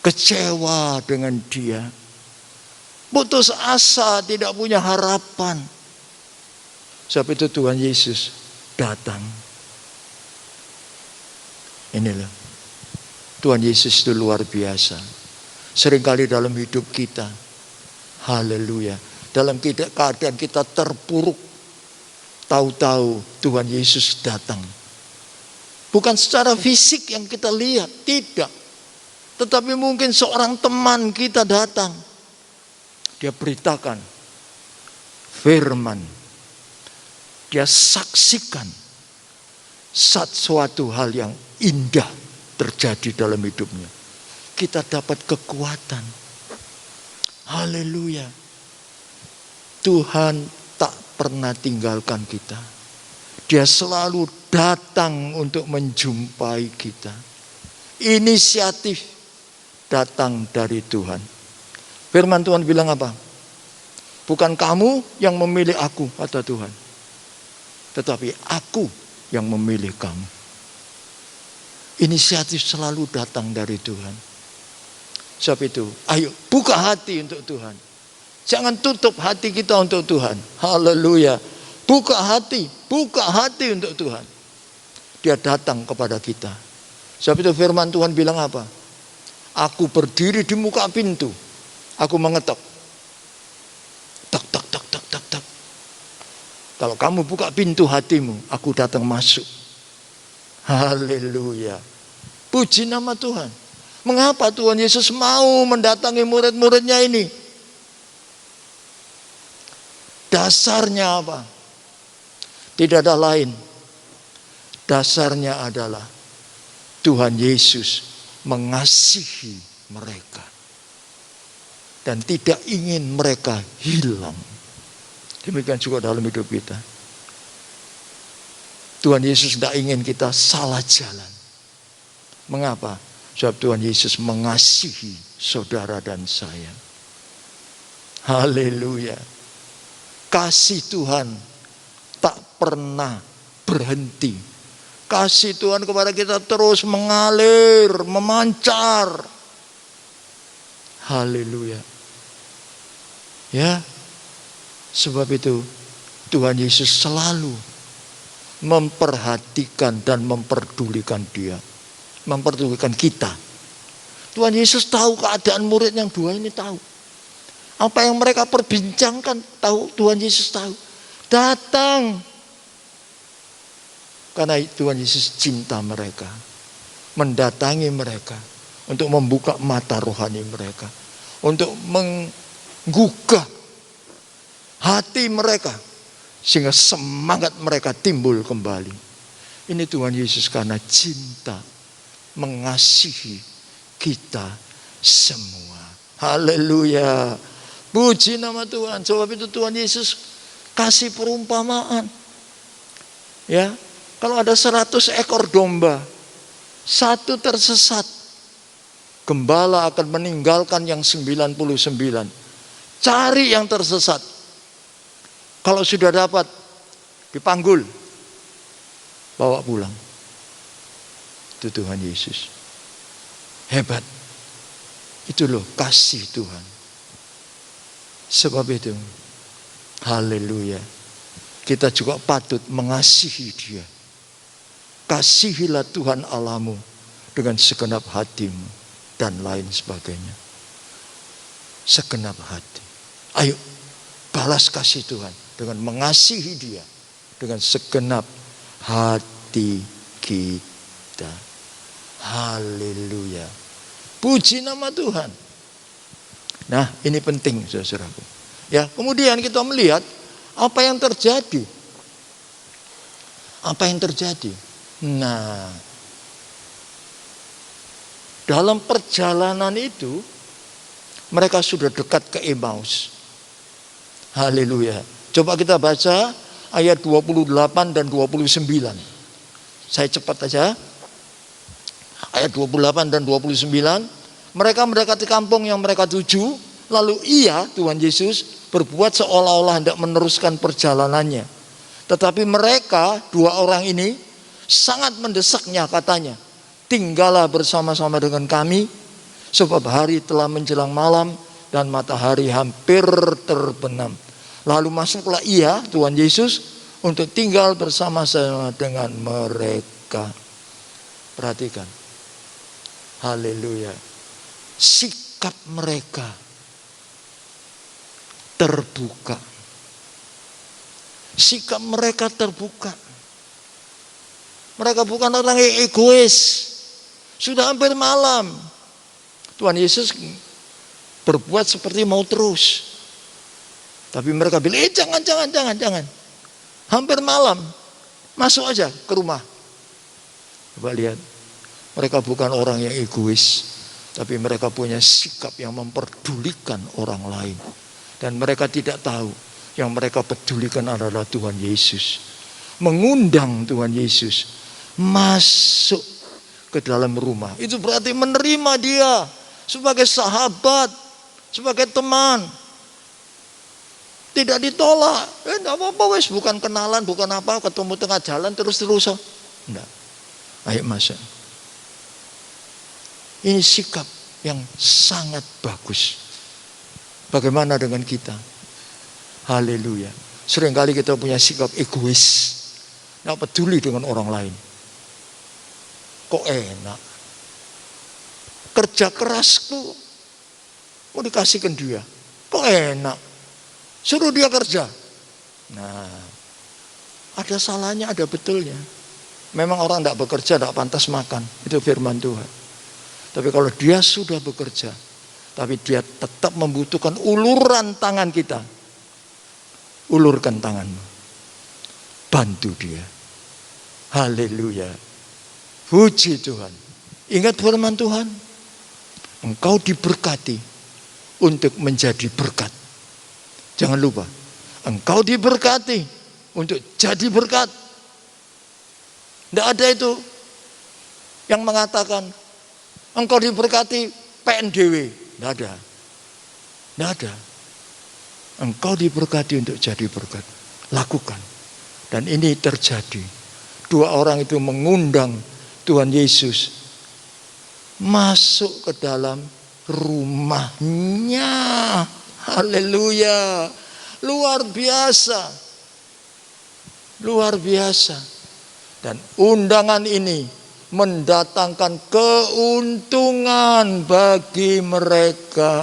Kecewa dengan Dia. Putus asa, tidak punya harapan. Sebab itu Tuhan Yesus datang. Inilah. Tuhan Yesus itu luar biasa. Seringkali dalam hidup kita. Haleluya. Dalam keadaan kita terpuruk. Tahu-tahu Tuhan Yesus datang. Bukan secara fisik yang kita lihat. Tidak. Tetapi mungkin seorang teman kita datang. Dia beritakan firman. Dia saksikan suatu hal yang indah terjadi dalam hidupnya. Kita dapat kekuatan. Haleluya. Tuhan tak pernah tinggalkan kita. Dia selalu datang untuk menjumpai kita. Inisiatif datang dari Tuhan. Firman Tuhan bilang apa? Bukan kamu yang memilih aku, kata Tuhan. Tetapi aku yang memilih kamu. Inisiatif selalu datang dari Tuhan. Sebab itu, ayo buka hati untuk Tuhan. Jangan tutup hati kita untuk Tuhan. Haleluya. Buka hati untuk Tuhan. Dia datang kepada kita. Sebab itu firman Tuhan bilang apa? Aku berdiri di muka pintu. Aku mengetok. Tak, tak, tak, tak, tak, tak. Kalau kamu buka pintu hatimu, aku datang masuk. Haleluya. Puji nama Tuhan. Mengapa Tuhan Yesus mau mendatangi murid-muridnya ini? Dasarnya apa? Tidak ada lain. Dasarnya adalah Tuhan Yesus mengasihi mereka. Dan tidak ingin mereka hilang. Demikian juga dalam hidup kita. Tuhan Yesus tidak ingin kita salah jalan. Mengapa? Sebab Tuhan Yesus mengasihi saudara dan saya. Haleluya. Kasih Tuhan tak pernah berhenti. Kasih Tuhan kepada kita terus mengalir, memancar. Haleluya. Ya, sebab itu Tuhan Yesus selalu memperhatikan dan memperdulikan dia. Memperdulikan kita. Tuhan Yesus tahu keadaan murid yang dua ini tahu. Apa yang mereka perbincangkan tahu, Tuhan Yesus tahu. Datang. Karena Tuhan Yesus cinta mereka. Mendatangi mereka. Untuk membuka mata rohani mereka. Untuk menggugah hati mereka. Sehingga semangat mereka timbul kembali. Ini Tuhan Yesus karena cinta. Mengasihi kita semua. Haleluya. Puji nama Tuhan. Sebab itu Tuhan Yesus kasih perumpamaan. Ya, kalau ada 100 ekor domba, satu tersesat, gembala akan meninggalkan yang 99. Cari yang tersesat. Kalau sudah dapat, dipanggul, bawa pulang. Itu Tuhan Yesus. Hebat. Itu loh kasih Tuhan. Sebab itu, haleluya, kita juga patut mengasihi dia. Kasihilah Tuhan Allahmu dengan segenap hatimu dan lain sebagainya. Segenap hati. Ayo, balas kasih Tuhan dengan mengasihi dia dengan segenap hati kita. Haleluya. Puji nama Tuhan. Nah, ini penting saudaraku. Ya, kemudian kita melihat apa yang terjadi. Apa yang terjadi? Nah, dalam perjalanan itu mereka sudah dekat ke Emmaus. Haleluya. Coba kita baca ayat 28 dan 29. Saya cepat aja. Ayat 28 dan 29. Mereka mendekati kampung yang mereka tuju. Lalu ia, Tuhan Yesus, berbuat seolah-olah hendak meneruskan perjalanannya. Tetapi mereka, dua orang ini, sangat mendesaknya katanya. Tinggallah bersama-sama dengan kami. Sebab hari telah menjelang malam dan matahari hampir terbenam. Lalu masuklah ia, Tuhan Yesus, untuk tinggal bersama-sama dengan mereka. Perhatikan. Haleluya. Sikap mereka terbuka. Sikap mereka terbuka. Mereka bukan orang yang egois. Sudah hampir malam. Tuhan Yesus berbuat seperti mau terus. Tapi mereka bilang, jangan. Hampir malam, masuk aja ke rumah. Coba lihat, mereka bukan orang yang egois, tapi mereka punya sikap yang memperdulikan orang lain. Dan mereka tidak tahu yang mereka pedulikan adalah Tuhan Yesus. Mengundang Tuhan Yesus masuk ke dalam rumah. Itu berarti menerima dia sebagai sahabat, sebagai teman. Tidak ditolak. Enggak apa-apa wes, bukan kenalan, bukan apa, ketemu tengah jalan terus-terusan. Enggak. Ayo masuk. Ini sikap yang sangat bagus. Bagaimana dengan kita? Haleluya. Seringkali kita punya sikap egois. Enggak peduli dengan orang lain. Kok enak? Kerja kerasku mau dikasihkan dia. Kok enak? Suruh dia kerja. Nah, ada salahnya, ada betulnya. Memang orang tidak bekerja tidak pantas makan. Itu firman Tuhan. Tapi kalau dia sudah bekerja, tapi dia tetap membutuhkan uluran tangan kita. Ulurkan tanganmu. Bantu dia. Haleluya. Puji Tuhan. Ingat firman Tuhan. Engkau diberkati untuk menjadi berkat. Jangan lupa, engkau diberkati untuk jadi berkat. Tidak ada itu yang mengatakan engkau diberkati PNDW. Tidak ada. Tidak ada. Engkau diberkati untuk jadi berkat. Lakukan. Dan ini terjadi. Dua orang itu mengundang Tuhan Yesus masuk ke dalam rumahnya. Haleluya. Luar biasa. Luar biasa. Dan undangan ini mendatangkan keuntungan bagi mereka.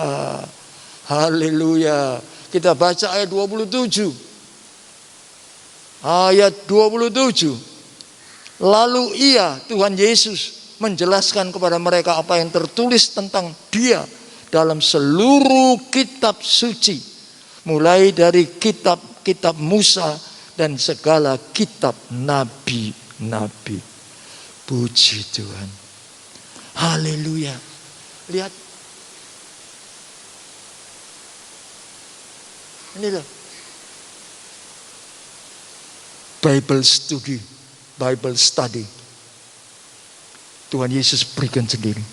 Haleluya. Kita baca ayat 27. Ayat 27. Lalu Tuhan Yesus menjelaskan kepada mereka apa yang tertulis tentang dia dalam seluruh kitab suci, mulai dari kitab Musa dan segala kitab nabi-nabi. Puji Tuhan. Haleluya. Lihat. Ini loh. Bible study. Tuhan Yesus berikan sendiri.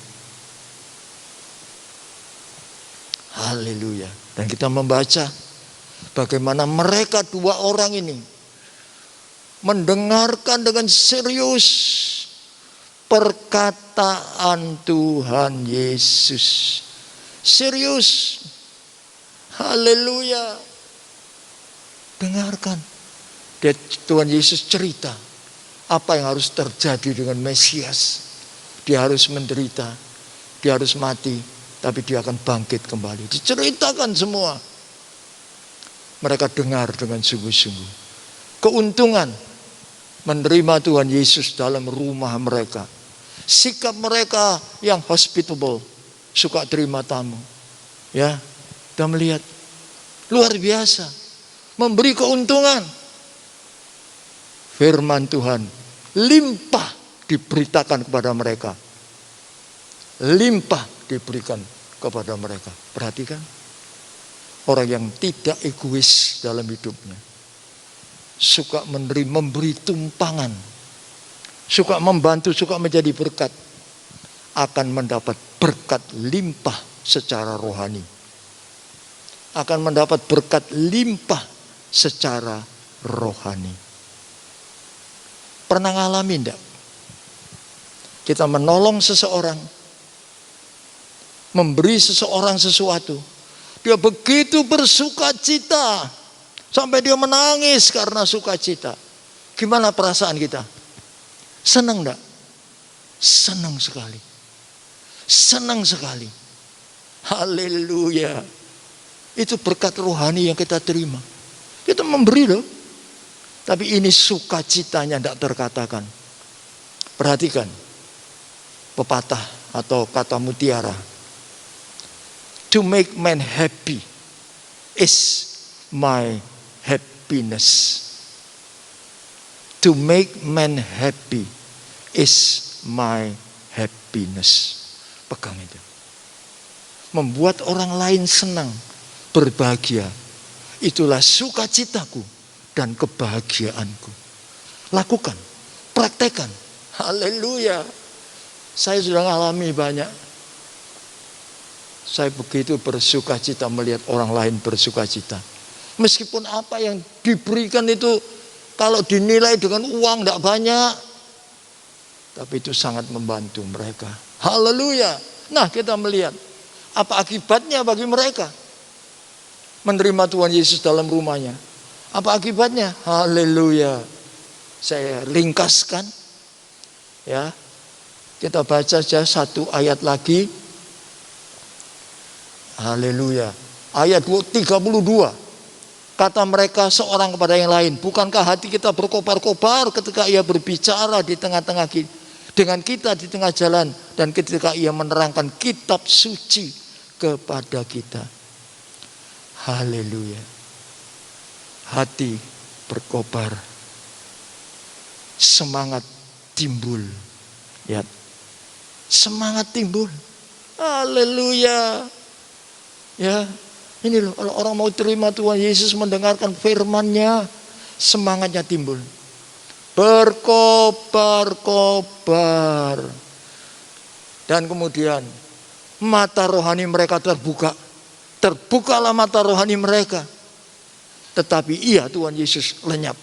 Haleluya. Dan kita membaca bagaimana mereka dua orang ini mendengarkan dengan serius perkataan Tuhan Yesus. Serius. Haleluya. Dengarkan. Tuhan Yesus cerita apa yang harus terjadi dengan Mesias. Dia harus menderita, dia harus mati, tapi dia akan bangkit kembali. Diceritakan semua. Mereka dengar dengan sungguh-sungguh. Keuntungan menerima Tuhan Yesus dalam rumah mereka. Sikap mereka yang hospitable, suka terima tamu. Ya, kita melihat luar biasa, memberi keuntungan. Firman Tuhan limpah diberitakan kepada mereka. Limpah diberikan kepada mereka. Perhatikan, orang yang tidak egois dalam hidupnya, suka memberi tumpangan, suka membantu, suka menjadi berkat, akan mendapat berkat limpah secara rohani, akan mendapat berkat limpah secara rohani. Pernah ngalamin enggak? Kita menolong seseorang, memberi seseorang sesuatu, dia begitu bersukacita sampai dia menangis karena sukacita. Gimana perasaan kita? Senang enggak? Senang sekali. Senang sekali. Haleluya. Itu berkat rohani yang kita terima. Kita memberi loh. Tapi ini sukacitanya tidak terkatakan. Perhatikan pepatah atau kata mutiara. To make man happy is my happiness. To make man happy is my happiness. Pegang itu. Membuat orang lain senang, berbahagia. Itulah sukacitaku dan kebahagiaanku. Lakukan, praktekkan. Haleluya. Saya sudah mengalami banyak. Saya begitu bersukacita melihat orang lain bersukacita. Meskipun apa yang diberikan itu kalau dinilai dengan uang tidak banyak, tapi itu sangat membantu mereka. Haleluya. Nah, kita melihat apa akibatnya bagi mereka menerima Tuhan Yesus dalam rumahnya. Apa akibatnya? Haleluya. Saya ringkaskan. Ya. Kita baca saja satu ayat lagi. Haleluya. Ayat 32. Kata mereka seorang kepada yang lain, bukankah hati kita berkobar-kobar ketika ia berbicara di tengah-tengah dengan kita di tengah jalan, dan ketika ia menerangkan kitab suci kepada kita. Haleluya. Hati berkobar, semangat timbul. Ya, semangat timbul. Haleluya. Ya, ini loh, kalau orang mau terima Tuhan Yesus, mendengarkan firman-Nya, semangatnya timbul. Berkobar-kobar. Dan kemudian mata rohani mereka terbuka. Terbukalah mata rohani mereka. Tetapi iya, Tuhan Yesus lenyap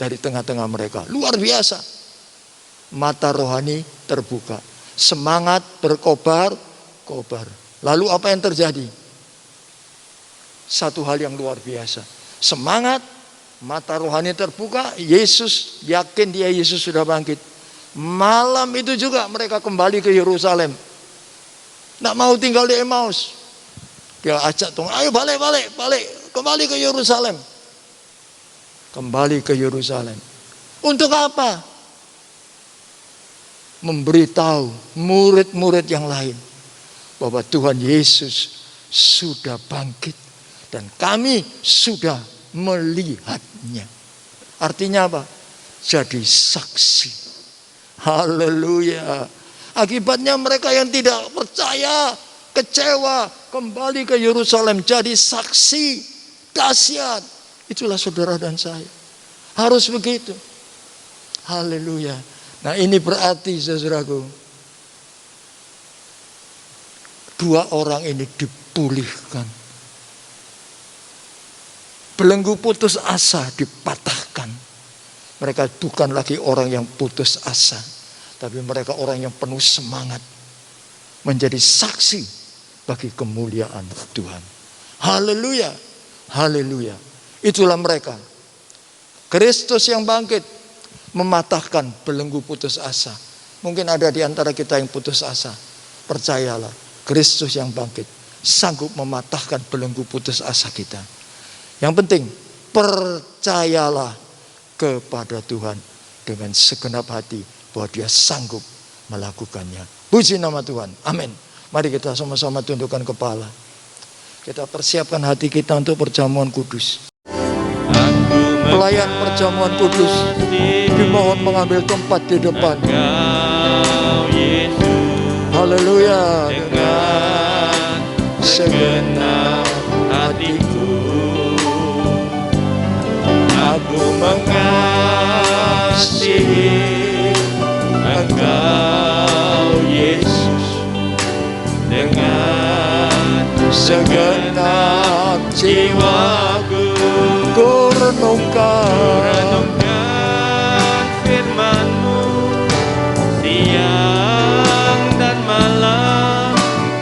dari tengah-tengah mereka. Luar biasa. Mata rohani terbuka. Semangat berkobar-kobar. Lalu apa yang terjadi? Satu hal yang luar biasa. Semangat, mata rohani terbuka, Yesus, yakin dia Yesus sudah bangkit. Malam itu juga mereka kembali ke Yerusalem. Tidak mau tinggal di Emmaus. Dia ajak tuh, ayo balik, kembali ke Yerusalem. Kembali ke Yerusalem. Untuk apa? Memberitahu murid-murid yang lain bahwa Tuhan Yesus sudah bangkit. Dan kami sudah melihatnya. Artinya apa? Jadi saksi. Haleluya. Akibatnya mereka yang tidak percaya, kecewa, kembali ke Yerusalem jadi saksi. Dahsyat. Itulah saudara dan saya. Harus begitu. Haleluya. Nah, ini berarti saudaraku, dua orang ini dipulihkan. Belenggu putus asa dipatahkan. Mereka bukan lagi orang yang putus asa, tapi mereka orang yang penuh semangat, menjadi saksi bagi kemuliaan Tuhan. Haleluya. Haleluya. Itulah mereka. Kristus yang bangkit mematahkan belenggu putus asa. Mungkin ada di antara kita yang putus asa. Percayalah, Kristus yang bangkit sanggup mematahkan belenggu putus asa kita. Yang penting, percayalah kepada Tuhan dengan segenap hati bahwa Dia sanggup melakukannya. Puji nama Tuhan. Amin. Mari kita sama-sama tundukkan kepala. Kita persiapkan hati kita untuk perjamuan kudus. Pelayan perjamuan kudus dimohon mengambil tempat di depan. Haleluya. Dengan segenap hatiku aku mengasihi Engkau Yesus, dengan segenap jiwaku ku renungkan firman-Mu siang dan malam,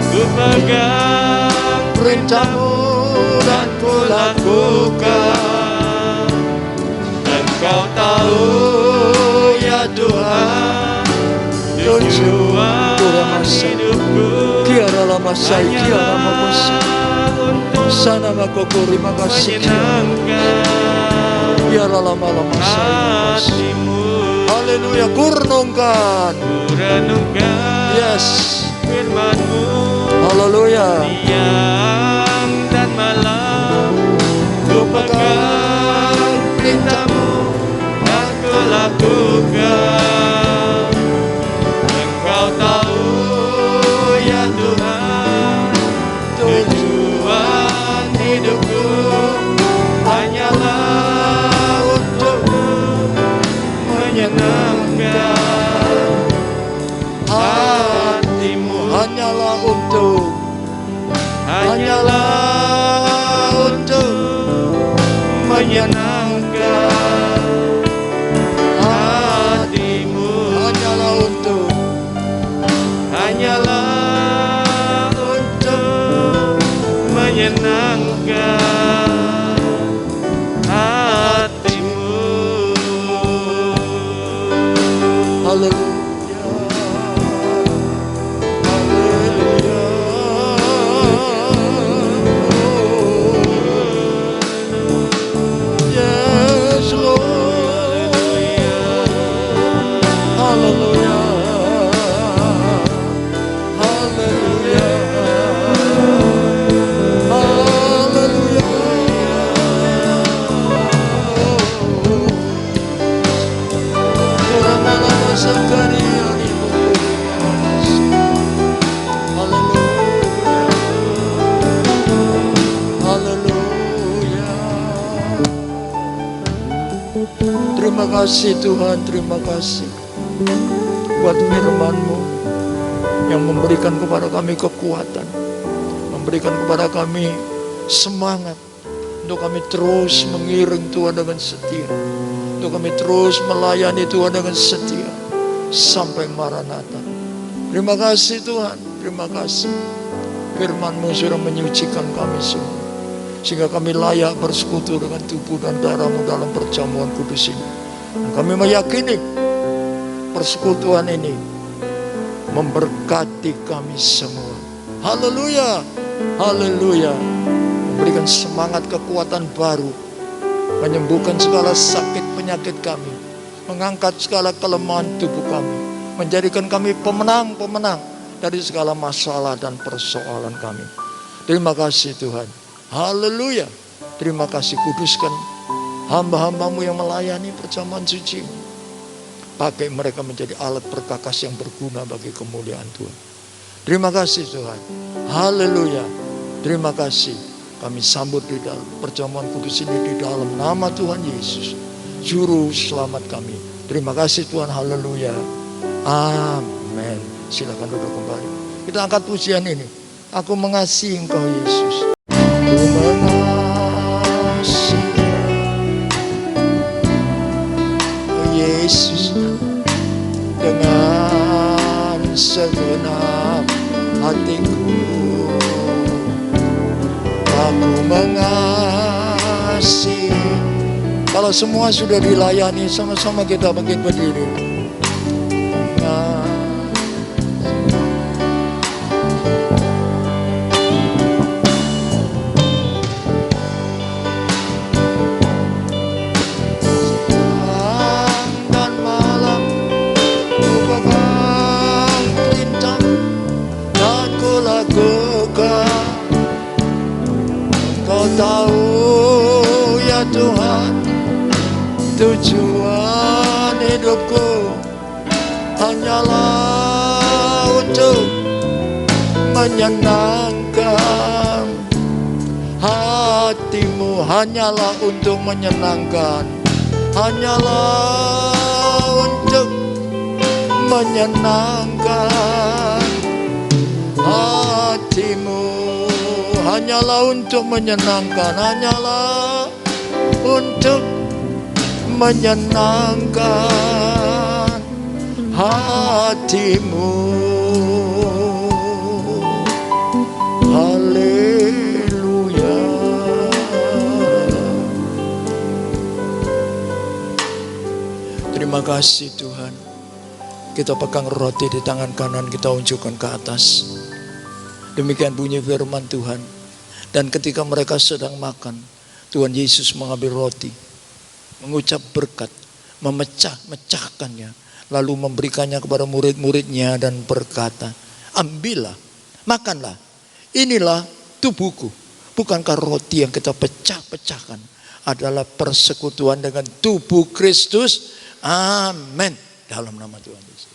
ku pegang perintah-Mu dan ku lakukan. Kau tahu ya Tuhan, tujuan hidupku kiara masai kiara makosi sana makoko terima kasih kiara lama masai. Haleluya. Kurenungkan yes firman-Mu. Haleluya. Siang dan malam ku pegang perintah-Mu
aku lakukan. Engkau tahu ya Tuhan, tujuan hidupku hanyalah untuk menyenangkan hati-Mu.
hanyalah untuk
menyenangkan hati-Mu.
hanyalah untuk
menyenangkan hati-Mu.
haleluya, haleluya. Yes, Lord. Haleluya, haleluya, haleluya. Kurang lama sekali hari haleluya. Terima kasih Tuhan, terima kasih buat firman-Mu yang memberikan kepada kami kekuatan, memberikan kepada kami semangat untuk kami terus mengiring Tuhan dengan setia, untuk kami terus melayani Tuhan dengan setia sampai Maranatha. Terima kasih Tuhan, terima kasih. Firman-Mu sudah menyucikan kami semua, sehingga kami layak bersekutu dengan tubuh dan darah-Mu dalam perjamuan kudus ini. Dan kami meyakini persekutuan ini memberkati kami semua. Haleluya, haleluya. Memberikan semangat kekuatan baru, menyembuhkan segala sakit penyakit kami, mengangkat segala kelemahan tubuh kami, menjadikan kami pemenang-pemenang dari segala masalah dan persoalan kami. Terima kasih Tuhan. Haleluya. Terima kasih, kuduskan hamba-hamba-Mu yang melayani perjamuan suci. Pakai mereka menjadi alat perkakas yang berguna bagi kemuliaan Tuhan. Terima kasih Tuhan. Haleluya. Terima kasih. Kami sambut di dalam perjamuan kudus ini di dalam nama Tuhan Yesus, Juru Selamat kami. Terima kasih Tuhan. Haleluya. Amin. Silakan duduk kembali. Kita angkat pujian ini. Aku mengasihi Engkau Yesus. Aku mengasihi Yesus dengan segenap hatiku. Aku mengasihi. Kalau semua sudah dilayani, sama-sama kita bangkit berdiri. Tahu ya Tuhan, tujuan hidupku hanyalah untuk menyenangkan hati-Mu, hanyalah untuk menyenangkan, hanyalah untuk menyenangkan hati-Mu, hanyalah untuk menyenangkan, hanyalah untuk menyenangkan hati-Mu. Haleluya. Terima kasih Tuhan. Kita pegang roti di tangan kanan, kita unjukkan ke atas. Demikian bunyi firman Tuhan. Dan ketika mereka sedang makan, Tuhan Yesus mengambil roti, mengucap berkat, memecahkannya, lalu memberikannya kepada murid-muridnya dan berkata, ambillah, makanlah, inilah tubuhku. Bukankah roti yang kita pecah-pecahkan adalah persekutuan dengan tubuh Kristus. Amin. Dalam nama Tuhan Yesus.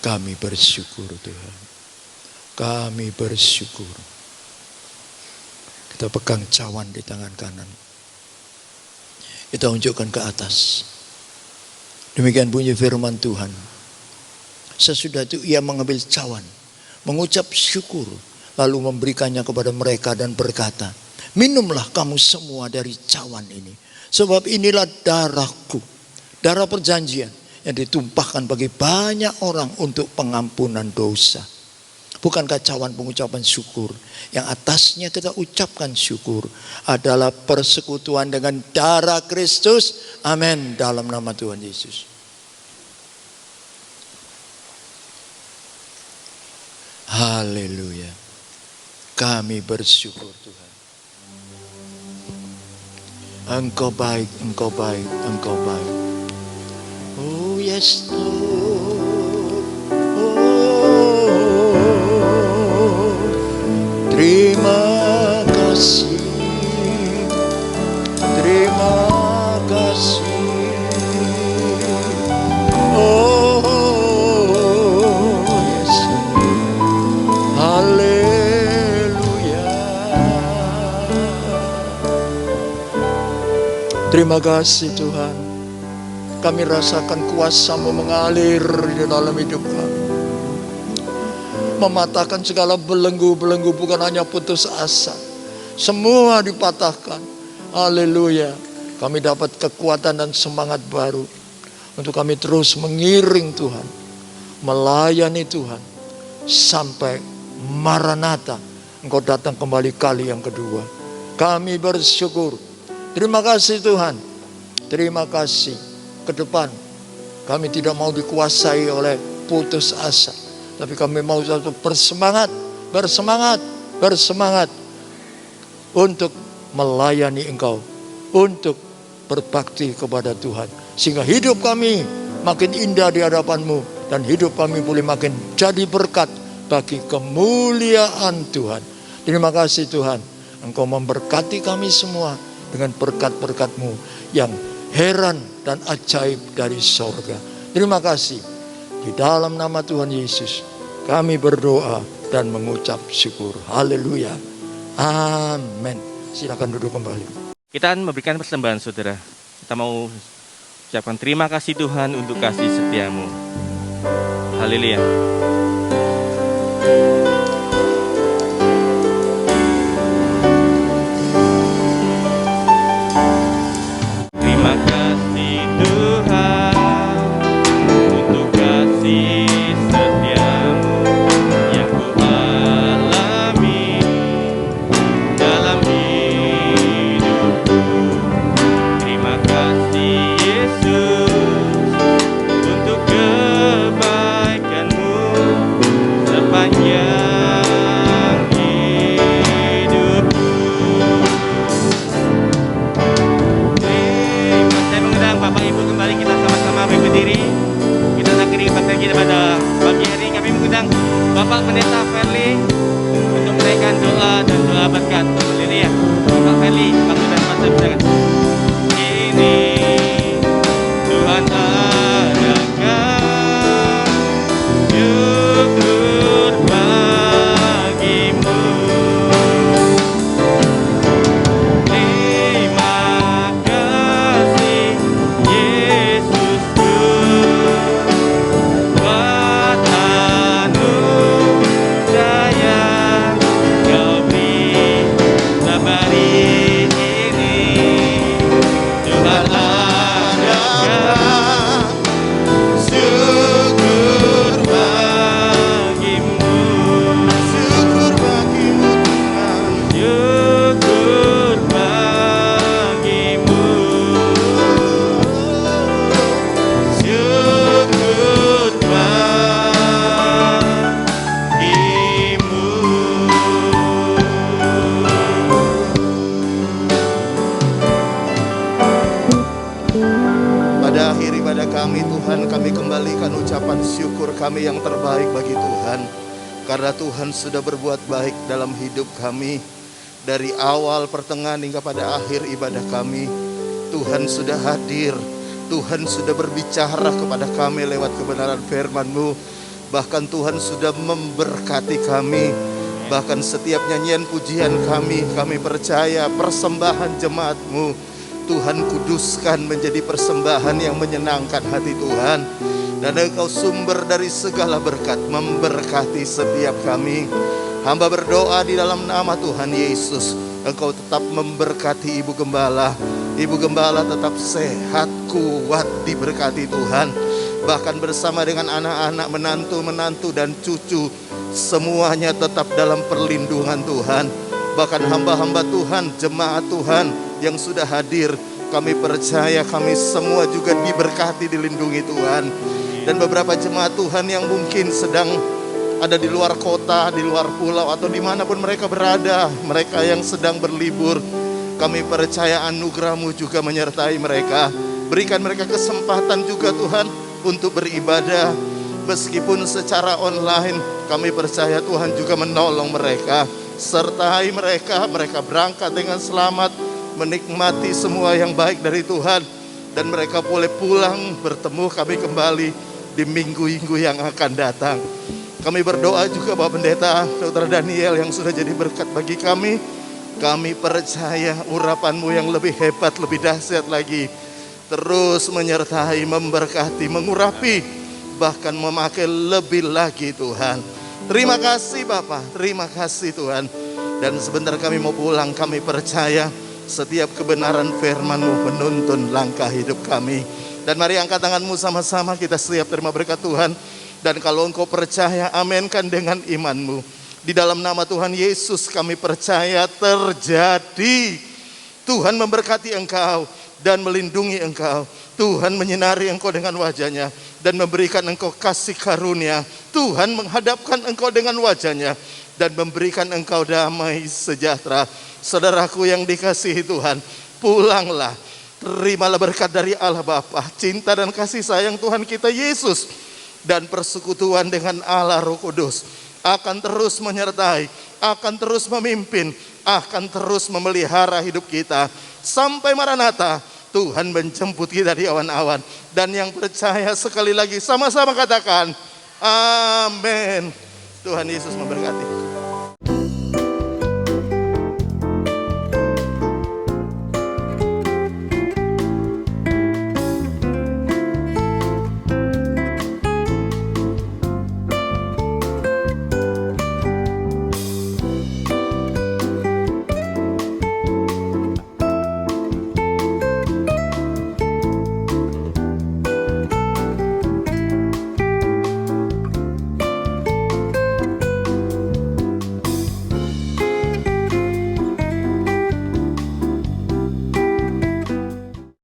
Kami bersyukur Tuhan. Kami bersyukur. Kita pegang cawan di tangan kanan. Kita unjukkan ke atas. Demikian bunyi firman Tuhan. Sesudah itu ia mengambil cawan, mengucap syukur, lalu memberikannya kepada mereka dan berkata, minumlah kamu semua dari cawan ini. Sebab inilah darahku, darah perjanjian yang ditumpahkan bagi banyak orang untuk pengampunan dosa. Bukankah cawan pengucapan syukur yang atasnya kita ucapkan syukur adalah persekutuan dengan darah Kristus? Amin. Dalam nama Tuhan Yesus. Haleluya. Kami bersyukur Tuhan. Engkau baik, Engkau baik, Engkau baik. Oh yes Lord. Oh, terima kasih. Terima kasih. Oh yes. Haleluya. Terima kasih Tuhan. Kami rasakan kuasa-Mu mengalir di dalam hidup kami. Mematahkan segala belenggu-belenggu, bukan hanya putus asa. Semua dipatahkan. Haleluya. Kami dapat kekuatan dan semangat baru. Untuk kami terus mengiring Tuhan. Melayani Tuhan. Sampai Maranatha. Engkau datang kembali kali yang kedua. Kami bersyukur. Terima kasih Tuhan. Terima kasih. Ke depan kami tidak mau dikuasai oleh putus asa, tapi kami mau satu bersemangat untuk melayani Engkau, untuk berbakti kepada Tuhan, sehingga hidup kami makin indah di hadapan-Mu dan hidup kami boleh makin jadi berkat bagi kemuliaan Tuhan. Terima kasih Tuhan, Engkau memberkati kami semua dengan berkat-berkat-Mu yang heran dan ajaib dari sorga. Terima kasih. Di dalam nama Tuhan Yesus kami berdoa dan mengucap syukur. Haleluya. Amin. Silakan duduk kembali.
Kita akan memberikan persembahan saudara. Kita mau ucapkan terima kasih Tuhan untuk kasih setia-Mu. Haleluya. Bapak Pendeta Ferli untuk menaikkan doa dan doa berkat. Haleluya. Bapak Ferli, waktu dan masa berjalan. Ini Tuhan adakan syukur bagimu. Terima kasih Yesusku. Hari ini Tuhan
kami yang terbaik bagi Tuhan. Karena Tuhan sudah berbuat baik dalam hidup kami. Dari awal, pertengahan hingga pada akhir ibadah kami, Tuhan sudah hadir. Tuhan sudah berbicara kepada kami lewat kebenaran firman-Mu. Bahkan Tuhan sudah memberkati kami. Bahkan setiap nyanyian pujian kami percaya persembahan jemaat-Mu, Tuhan kuduskan menjadi persembahan yang menyenangkan hati Tuhan. Dan Engkau sumber dari segala berkat, memberkati setiap kami. Hamba berdoa di dalam nama Tuhan Yesus, Engkau tetap memberkati Ibu Gembala. Ibu Gembala tetap sehat, kuat, diberkati Tuhan. Bahkan bersama dengan anak-anak, menantu-menantu dan cucu, semuanya tetap dalam perlindungan Tuhan. Bahkan hamba-hamba Tuhan, jemaat Tuhan yang sudah hadir, kami percaya kami semua juga diberkati, dilindungi Tuhan. Dan beberapa jemaat Tuhan yang mungkin sedang ada di luar kota, di luar pulau, atau dimanapun mereka berada, mereka yang sedang berlibur, kami percaya anugerah-Mu juga menyertai mereka. Berikan mereka kesempatan juga Tuhan untuk beribadah. Meskipun secara online, kami percaya Tuhan juga menolong mereka. Sertai mereka, mereka berangkat dengan selamat, menikmati semua yang baik dari Tuhan. Dan mereka boleh pulang bertemu kami kembali di minggu-minggu yang akan datang. Kami berdoa juga Bapak Pendeta Dr. Daniel yang sudah jadi berkat bagi kami. Kami percaya urapan-Mu yang lebih hebat, lebih dahsyat lagi, terus menyertai, memberkati, mengurapi, bahkan memakai lebih lagi Tuhan. Terima kasih Bapak, terima kasih Tuhan. Dan sebentar kami mau pulang, kami percaya setiap kebenaran firman-Mu menuntun langkah hidup kami. Dan mari angkat tangan-Mu sama-sama, kita siap terima berkat Tuhan. Dan kalau engkau percaya, amenkan dengan iman-Mu. Di dalam nama Tuhan Yesus kami percaya terjadi. Tuhan memberkati engkau dan melindungi engkau. Tuhan menyinari engkau dengan wajah-Nya dan memberikan engkau kasih karunia. Tuhan menghadapkan engkau dengan wajah-Nya dan memberikan engkau damai sejahtera. Saudaraku yang dikasihi Tuhan, pulanglah. Terimalah berkat dari Allah Bapa, cinta dan kasih sayang Tuhan kita Yesus, dan persekutuan dengan Allah Roh Kudus akan terus menyertai, akan terus memimpin, akan terus memelihara hidup kita sampai Maranatha. Tuhan menjemput kita di awan-awan. Dan yang percaya sekali lagi sama-sama katakan amin. Tuhan Yesus memberkati.